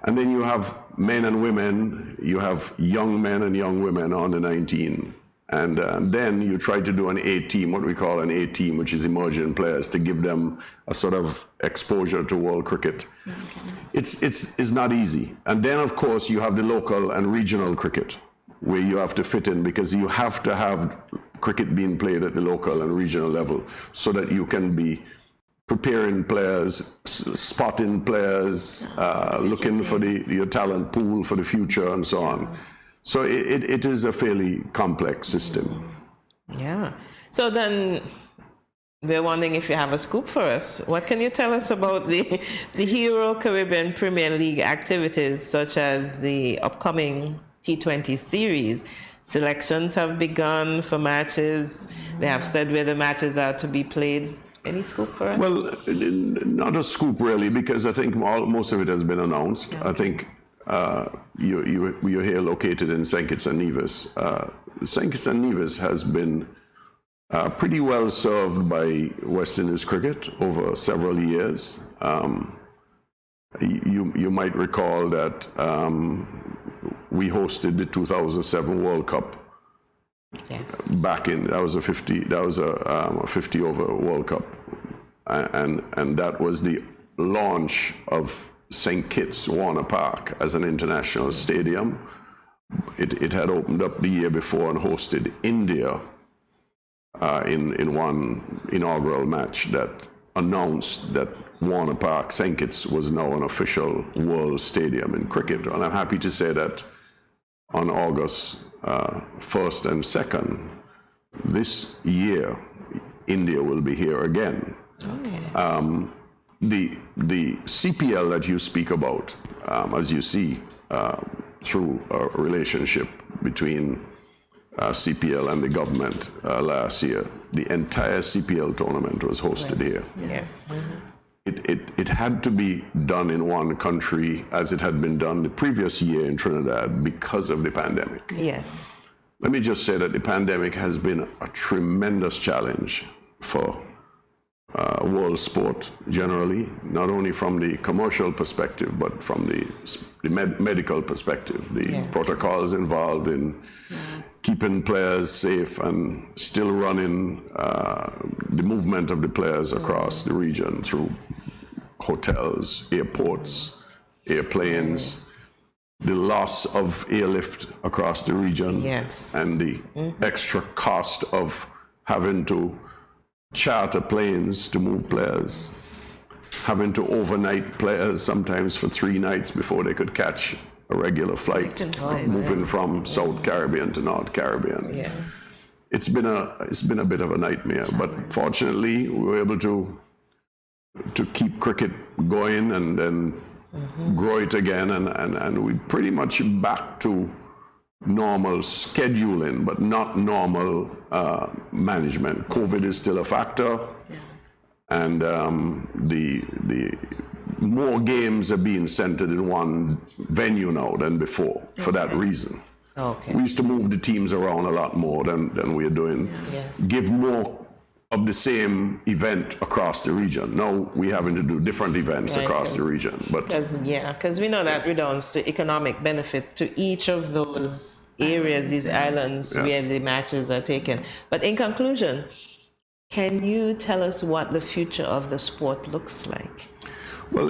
And then you have men and women, you have young men and young women on the 19. And then you try to do an A-team, what we call an A-team, which is emerging players, to give them a sort of exposure to world cricket. It's not easy. And then, of course, you have the local and regional cricket, where you have to fit in, because you have to have cricket being played at the local and regional level so that you can be preparing players, spotting players, looking for your talent pool for the future and so on. So it is a fairly complex system. Yeah. So then we're wondering if you have a scoop for us. What can you tell us about the Hero Caribbean Premier League activities, such as the upcoming T20 series? Selections have begun for matches. They have said where the matches are to be played. Any scoop for us? Well, not a scoop really, because I think most of it has been announced. I think you're here located in St. Kitts and Nevis. St. Kitts and Nevis has been pretty well served by West Indies cricket over several years. You might recall that we hosted the 2007 World Cup. Yes. Back in that was a 50 over World Cup, and that was the launch of St. Kitts Warner Park as an international stadium. It had opened up the year before and hosted India in one inaugural match that announced that Warner Park, St. Kitts, was now an official world stadium in cricket. And I'm happy to say that on August 1st and 2nd, this year, India will be here again. Okay. The CPL that you speak about, as you see, through a relationship between CPL and the government last year, the entire CPL tournament was hosted here. Yeah. It had to be done in one country as it had been done the previous year in Trinidad because of the pandemic. Yes. Let me just say that the pandemic has been a tremendous challenge for world sport generally, not only from the commercial perspective, but from the medical perspective. The protocols involved in keeping players safe and still running the movement of the players across the region through hotels, airports, airplanes, the loss of airlift across the region, and the extra cost of having to charter planes to move players, having to overnight players sometimes for 3 nights before they could catch a regular flight, moving from South Caribbean to North Caribbean. Yes. It's been a bit of a nightmare, but fortunately we were able to keep cricket going and then grow it again, and we pretty much back to normal scheduling, but not normal management. COVID is still a factor, and the more games are being centered in one venue now than before for that reason. Okay. We used to move the teams around a lot more than we are doing. Yes. Give more of the same event across the region. Now we having to do different events across the region. But because we know that redounds to economic benefit to each of those areas, these islands where the matches are taken. But in conclusion, can you tell us what the future of the sport looks like? Well,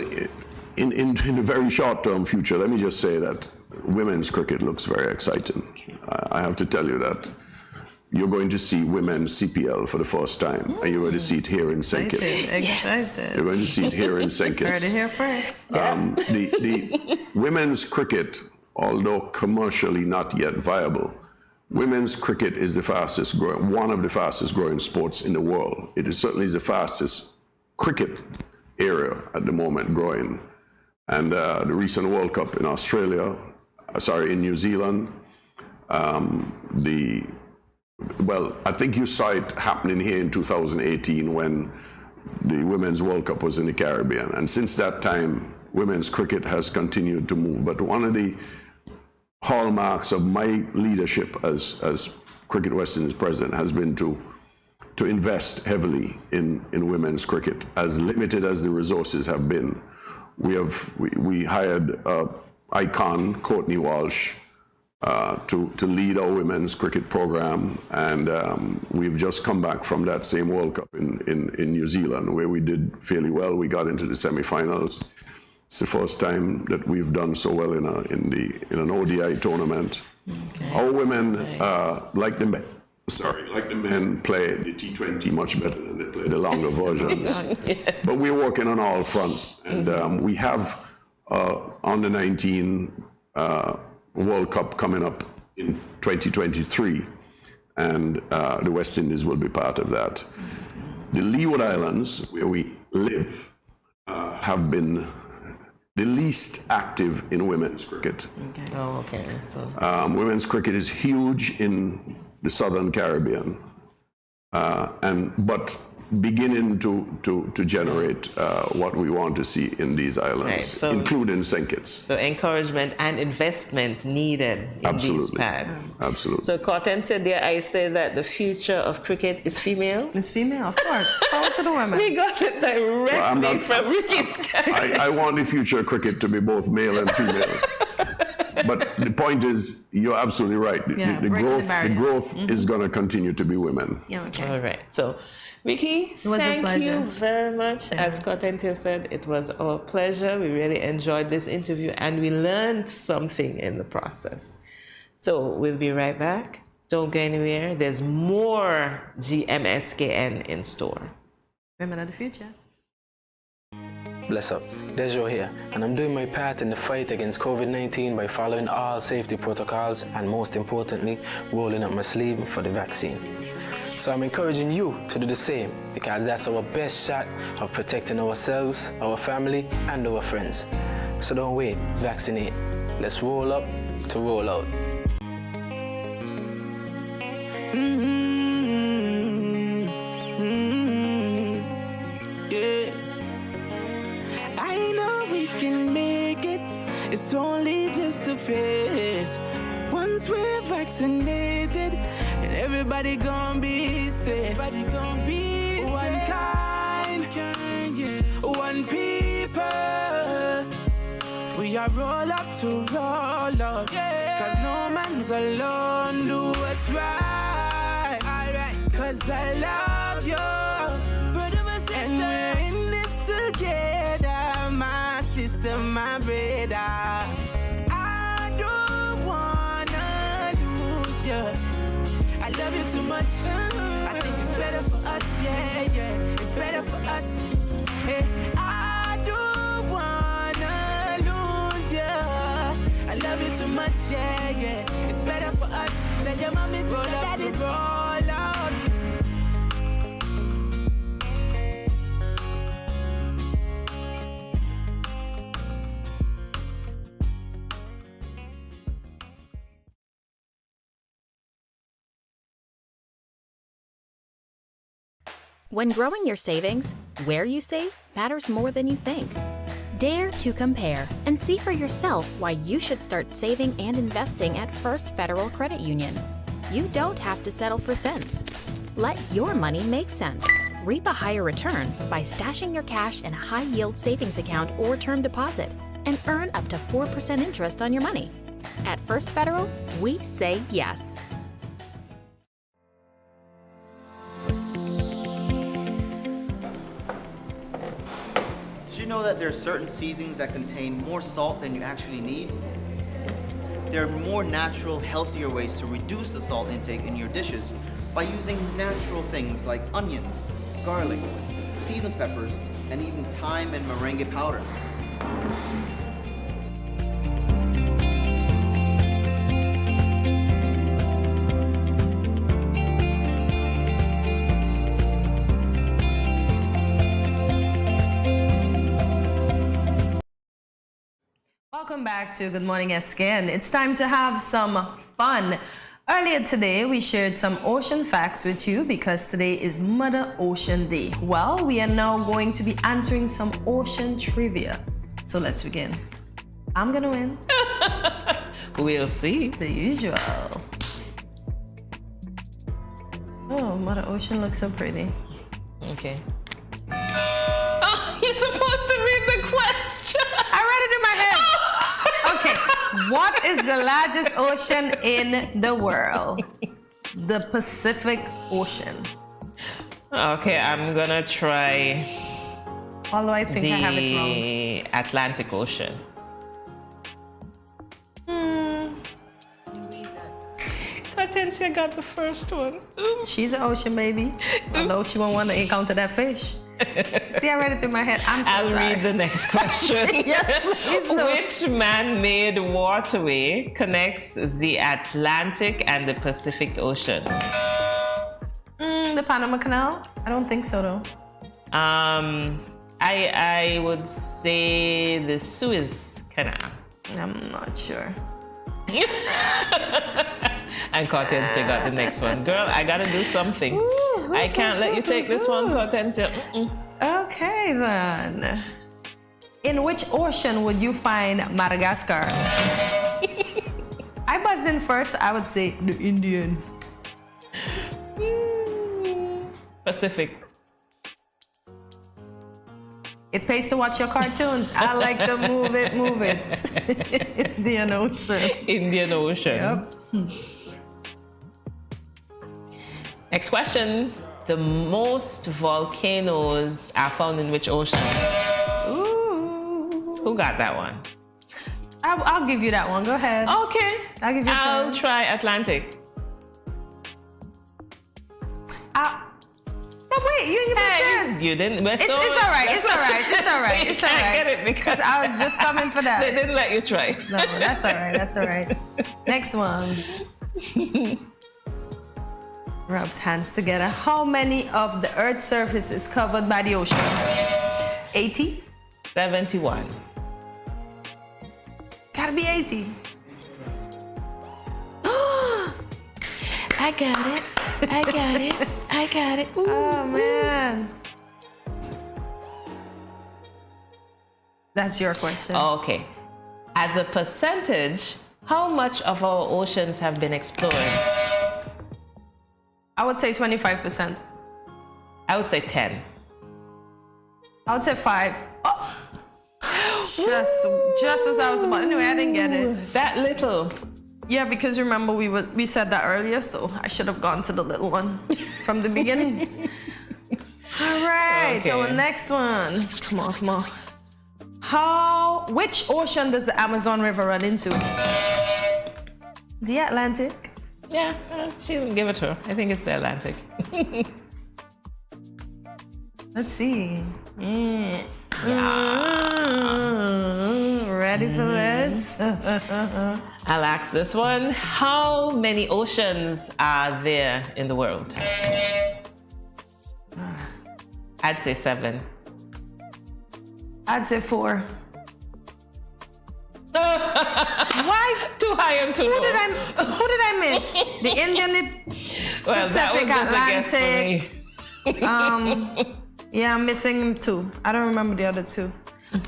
in the very short-term future, let me just say that women's cricket looks very exciting. I have to tell you that you're going to see women's CPL for the first time, and you're going to see it here in St. Kitts. Excited. You're going to see it here in St. Kitts. Heard it here first. The women's cricket, although commercially not yet viable, women's cricket is one of the fastest growing sports in the world. It is certainly the fastest cricket area at the moment growing. And the recent World Cup in in New Zealand, I think you saw it happening here in 2018 when the Women's World Cup was in the Caribbean. And since that time, women's cricket has continued to move. But one of the hallmarks of my leadership as Cricket West Indies president has been to invest heavily in women's cricket. As limited as the resources have been, we hired icon Courtney Walsh to lead our women's cricket program, and we've just come back from that same World Cup in New Zealand, where we did fairly well. We got into the semi-finals. It's the first time that we've done so well in an ODI tournament. Okay. Our women, like the men, play the T20 much better than they play the longer versions. But we're working on all fronts, and we have under 19 World Cup coming up in 2023, and the West Indies will be part of that. The Leeward Islands, where we live, have been the least active in women's cricket. Women's cricket is huge in the Southern Caribbean, but beginning to generate what we want to see in these islands, including St. Kitts. So encouragement and investment needed in these pads. Absolutely. So Cotton said there, I say that the future of cricket is female. It's female, of course. Power to the women. We got it directly from Ricky's character. I want the future of cricket to be both male and female. But the point is, you're absolutely right. The growth is going to continue to be women. All right. So, Vicky, thank you very much. As Cotentia said, it was our pleasure. We really enjoyed this interview, and we learned something in the process. So we'll be right back. Don't go anywhere. There's more GMSKN in store. Women of the future. Bless up, Dejo here, and I'm doing my part in the fight against COVID-19 by following all safety protocols and, most importantly, rolling up my sleeve for the vaccine. So I'm encouraging you to do the same, because that's our best shot of protecting ourselves, our family, and our friends. So don't wait, vaccinate. Let's roll up to roll out. It's only just a phase. Once we're vaccinated, and everybody gonna be safe. Everybody gonna be one kind, one people. We are roll up to roll up, cause no man's alone. Do what's right, cause I love you, brother, my sister, and we're in this together, my sister, my brother. I don't wanna lose you. I love you too much. I think it's better for us, yeah. It's better for us. Hey, I don't wanna lose you. I love you too much, yeah. It's better for us. Tell your mommy to roll up to roll out. When growing your savings, where you save matters more than you think. Dare to compare and see for yourself why you should start saving and investing at First Federal Credit Union. You don't have to settle for cents. Let your money make sense. Reap a higher return by stashing your cash in a high-yield savings account or term deposit and earn up to 4% interest on your money. At First Federal, we say yes. Did you know that there are certain seasonings that contain more salt than you actually need? There are more natural, healthier ways to reduce the salt intake in your dishes by using natural things like onions, garlic, seasoned peppers, and even thyme and merengue powder. Welcome back to Good Morning SKN. It's time to have some fun. Earlier today, we shared some ocean facts with you because today is Mother Ocean Day. Well, we are now going to be answering some ocean trivia. So let's begin. I'm gonna win. We'll see. The usual. Oh, Mother Ocean looks so pretty. Okay. Oh, you're supposed to read the question. I read it in my head. Okay, what is the largest ocean in the world? The Pacific Ocean. Okay, I'm gonna try. Although I think I have it wrong. The Atlantic Ocean. Hortensia got the first one. She's an ocean baby. Although she won't want to encounter that fish. See, I read it in my head. I'll read the next question. Yes, please do. Which man-made waterway connects the Atlantic and the Pacific Ocean? The Panama Canal? I don't think so, though. I would say the Suez Canal. I'm not sure. And Hortensia got the next one. Girl, I gotta do something. I can't let you take this one, Hortensia. Okay, then. In which ocean would you find Madagascar? I buzzed in first. I would say the Indian. Pacific. It pays to watch your cartoons. I like to move it, move it. Indian Ocean. Indian Ocean. Yep. Next question. The most volcanoes are found in which ocean? Ooh. Who got that one? I'll give you that one. Go ahead. Okay. I'll give you I'll try Atlantic. But wait, you didn't give me a chance. You didn't. It's all right. It's all right. It's all right. It's all right. I get it because I was just coming for that. They didn't let you try. No, that's all right. That's all right. Next one. Rubs hands together. How many of the Earth's surface is covered by the ocean? 80? 71. Gotta be 80. I got it. I got it. I got it. Ooh, oh, man. That's your question. Okay. As a percentage, how much of our oceans have been explored? I would say 25%. I would say 10. I would say 5. Oh. Just as I was about. Anyway, I didn't get it. That little. Yeah, because remember we said that earlier, so I should have gone to the little one from the beginning. All right, okay. So the next one. Come on, come on. Which ocean does the Amazon River run into? The Atlantic. Yeah, she didn't give it to her. I think it's the Atlantic. Let's see. Ready for this? I'll ask this one. How many oceans are there in the world? I'd say 7. I'd say 4. Why? Too high and too low. Who did I miss? The Indian, well, Pacific, that was Atlantic. A guess for me. Yeah, I'm missing 2. I don't remember the other 2.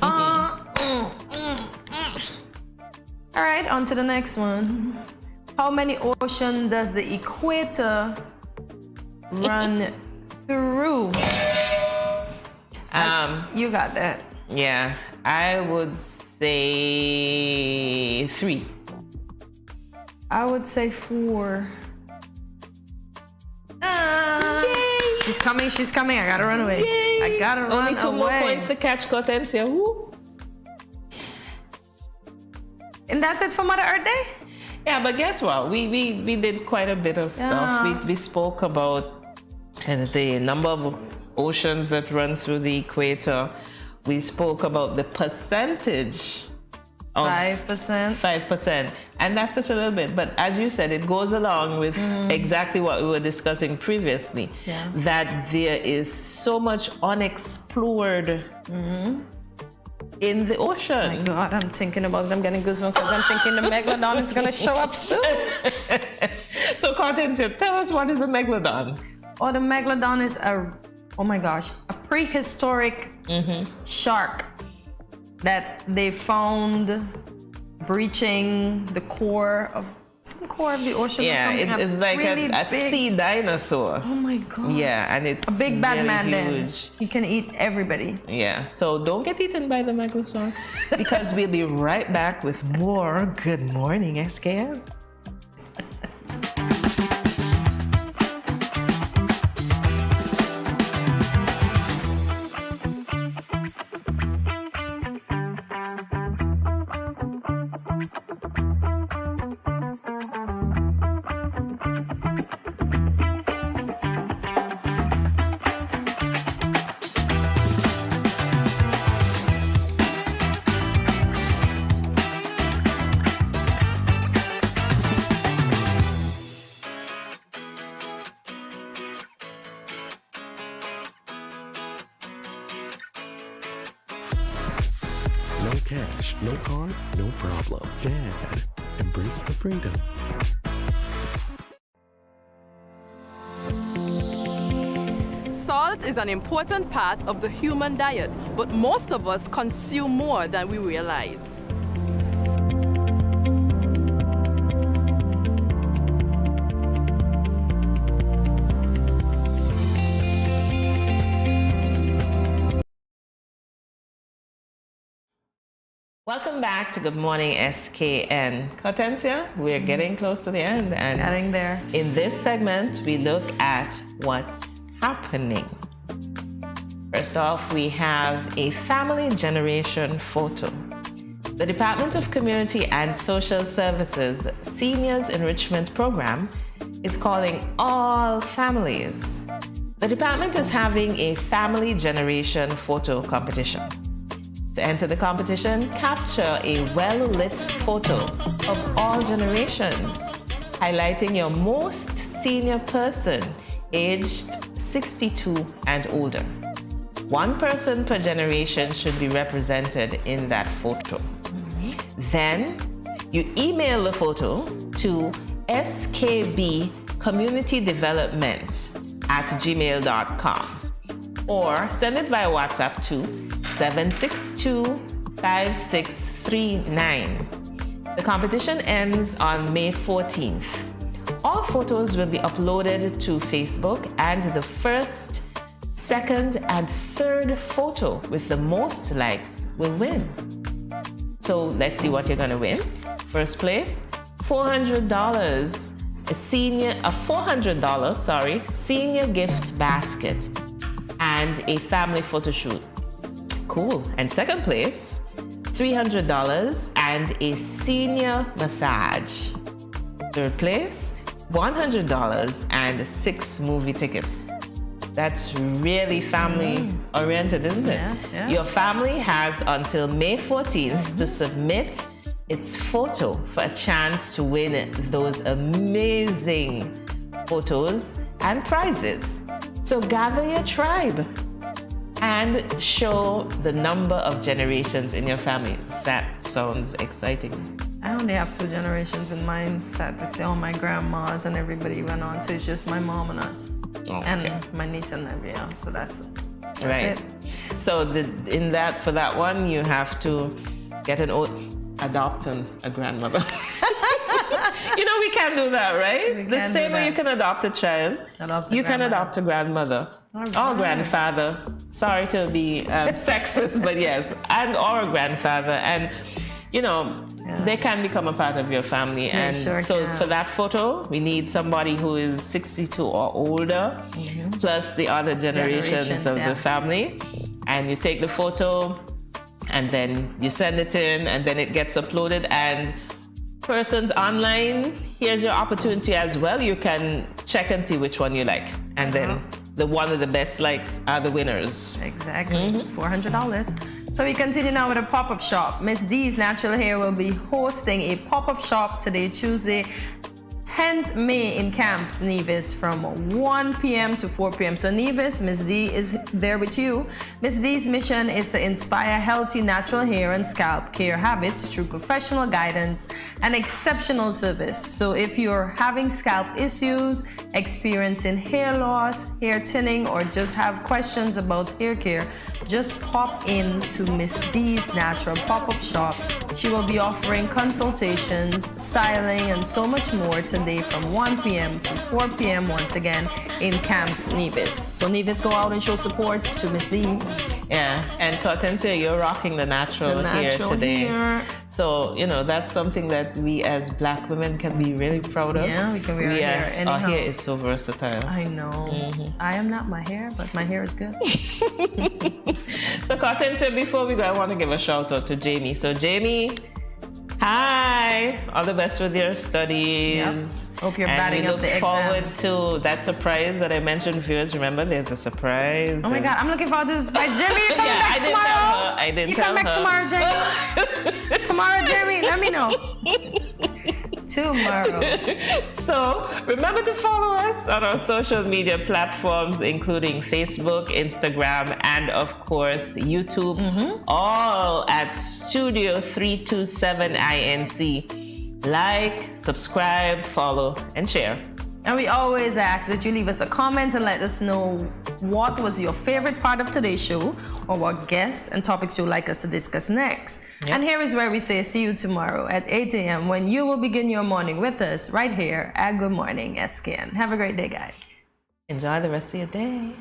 All right, on to the next one. How many oceans does the equator run through. You got that. Yeah, I would say 3. I would say 4. She's coming, she's coming. I gotta run away. Yay. I gotta run away. Only 2 more points to catch Hortensia. Woo. And that's it for Mother Earth Day? Yeah, but guess what? We did quite a bit of stuff. We spoke about the number of oceans that run through the equator. We spoke about the percentage of 5%. And that's such a little bit. But as you said, it goes along with exactly what we were discussing previously, that there is so much unexplored in the ocean. Oh my God, I'm thinking about them getting goosebumps because I'm thinking the megalodon is going to show up soon. So, Hortensia, tell us, what is a megalodon? Oh, the megalodon is a prehistoric shark that they found breaching the core of the ocean. Yeah, or something. it's like really a sea dinosaur. Oh my God. Yeah, and it's a big bad really man huge. then. He can eat everybody. Yeah, so don't get eaten by the megalodon because we'll be right back with more Good Morning SKN. No cash, no card, no problem. Dad, embrace the freedom. Salt is an important part of the human diet, but most of us consume more than we realize. Welcome back to Good Morning SKN. Hortensia, we're getting close to the end. And getting there. In this segment, we look at what's happening. First off, we have a family generation photo. The Department of Community and Social Services Seniors Enrichment Program is calling all families. The department is having a family generation photo competition. To enter the competition, capture a well-lit photo of all generations, highlighting your most senior person aged 62 and older. One person per generation should be represented in that photo. Then you email the photo to skbcommunitydevelopment@gmail.com or send it via WhatsApp to 762-5639. The competition ends on May 14th. All photos will be uploaded to Facebook, and the first, second, and third photo with the most likes will win. So let's see what you're gonna win. First place, $400, a $400 senior gift basket and a family photo shoot. Cool. And second place, $300 and a senior massage. Third place, $100 and 6 movie tickets. That's really family oriented, isn't it? Yes, yes. Your family has until May 14th to submit its photo for a chance to win those amazing photos and prizes. So gather your tribe and show the number of generations in your family. That sounds exciting. I only have 2 generations in mine. Sad to say, all my grandmas and everybody went on, so it's just my mom and us. Okay. And my niece and nephew. So that's right. it. So for that one, you have to get adopt a grandmother. You know, we can do that, right? The same way you can adopt a child, you can adopt a grandmother or grandfather. Sorry to be sexist, but yes, and or a grandfather. And, you know, they can become a part of your family. And so for that photo, we need somebody who is 62 or older, plus the other generations of the family. And you take the photo, and then you send it in, and then it gets uploaded. And persons online, here's your opportunity as well. You can check and see which one you like. And then the one with the best likes are the winners. Exactly. $400. So we continue now with a pop-up shop. Miss D's Natural Hair will be hosting a pop-up shop today, Tuesday, 10th May in Camps Nevis from 1 p.m. to 4 p.m. So Nevis, Miss D is there with you. Miss D's mission is to inspire healthy natural hair and scalp care habits through professional guidance and exceptional service. So if you're having scalp issues, experiencing hair loss, hair thinning, or just have questions about hair care, just pop in to Miss D's Natural Pop-Up Shop. She will be offering consultations, styling, and so much more today from 1 p.m. to 4 p.m. once again in Camps Nevis. So Nevis, go out and show support to Miss D. Yeah, and Hortensia, you're rocking the natural hair today. So, you know, that's something that we as Black women can be really proud of. Yeah, we can wear our hair anyhow. Our hair is so versatile. I know. I am not my hair, but my hair is good. So, Hortensia, before we go, I want to give a shout out to Jamie. So, Jamie, hi! All the best with your studies. Yep. Hope you're batting up the exam. And we look forward to that surprise that I mentioned. Viewers, remember, there's a surprise. Oh my God, I'm looking forward to this surprise. Jimmy, you coming back tomorrow? I didn't you tell her. You come back tomorrow, Jamie? Tomorrow, Jamie, let me know. Tomorrow. So remember to follow us on our social media platforms, including Facebook, Instagram, and of course YouTube, all at Studio 327 INC. Like, subscribe, follow, and share. And we always ask that you leave us a comment and let us know what was your favorite part of today's show, or what guests and topics you'd like us to discuss next. Yep. And here is where we say see you tomorrow at 8 a.m. when you will begin your morning with us right here at Good Morning SKN. Have a great day, guys. Enjoy the rest of your day.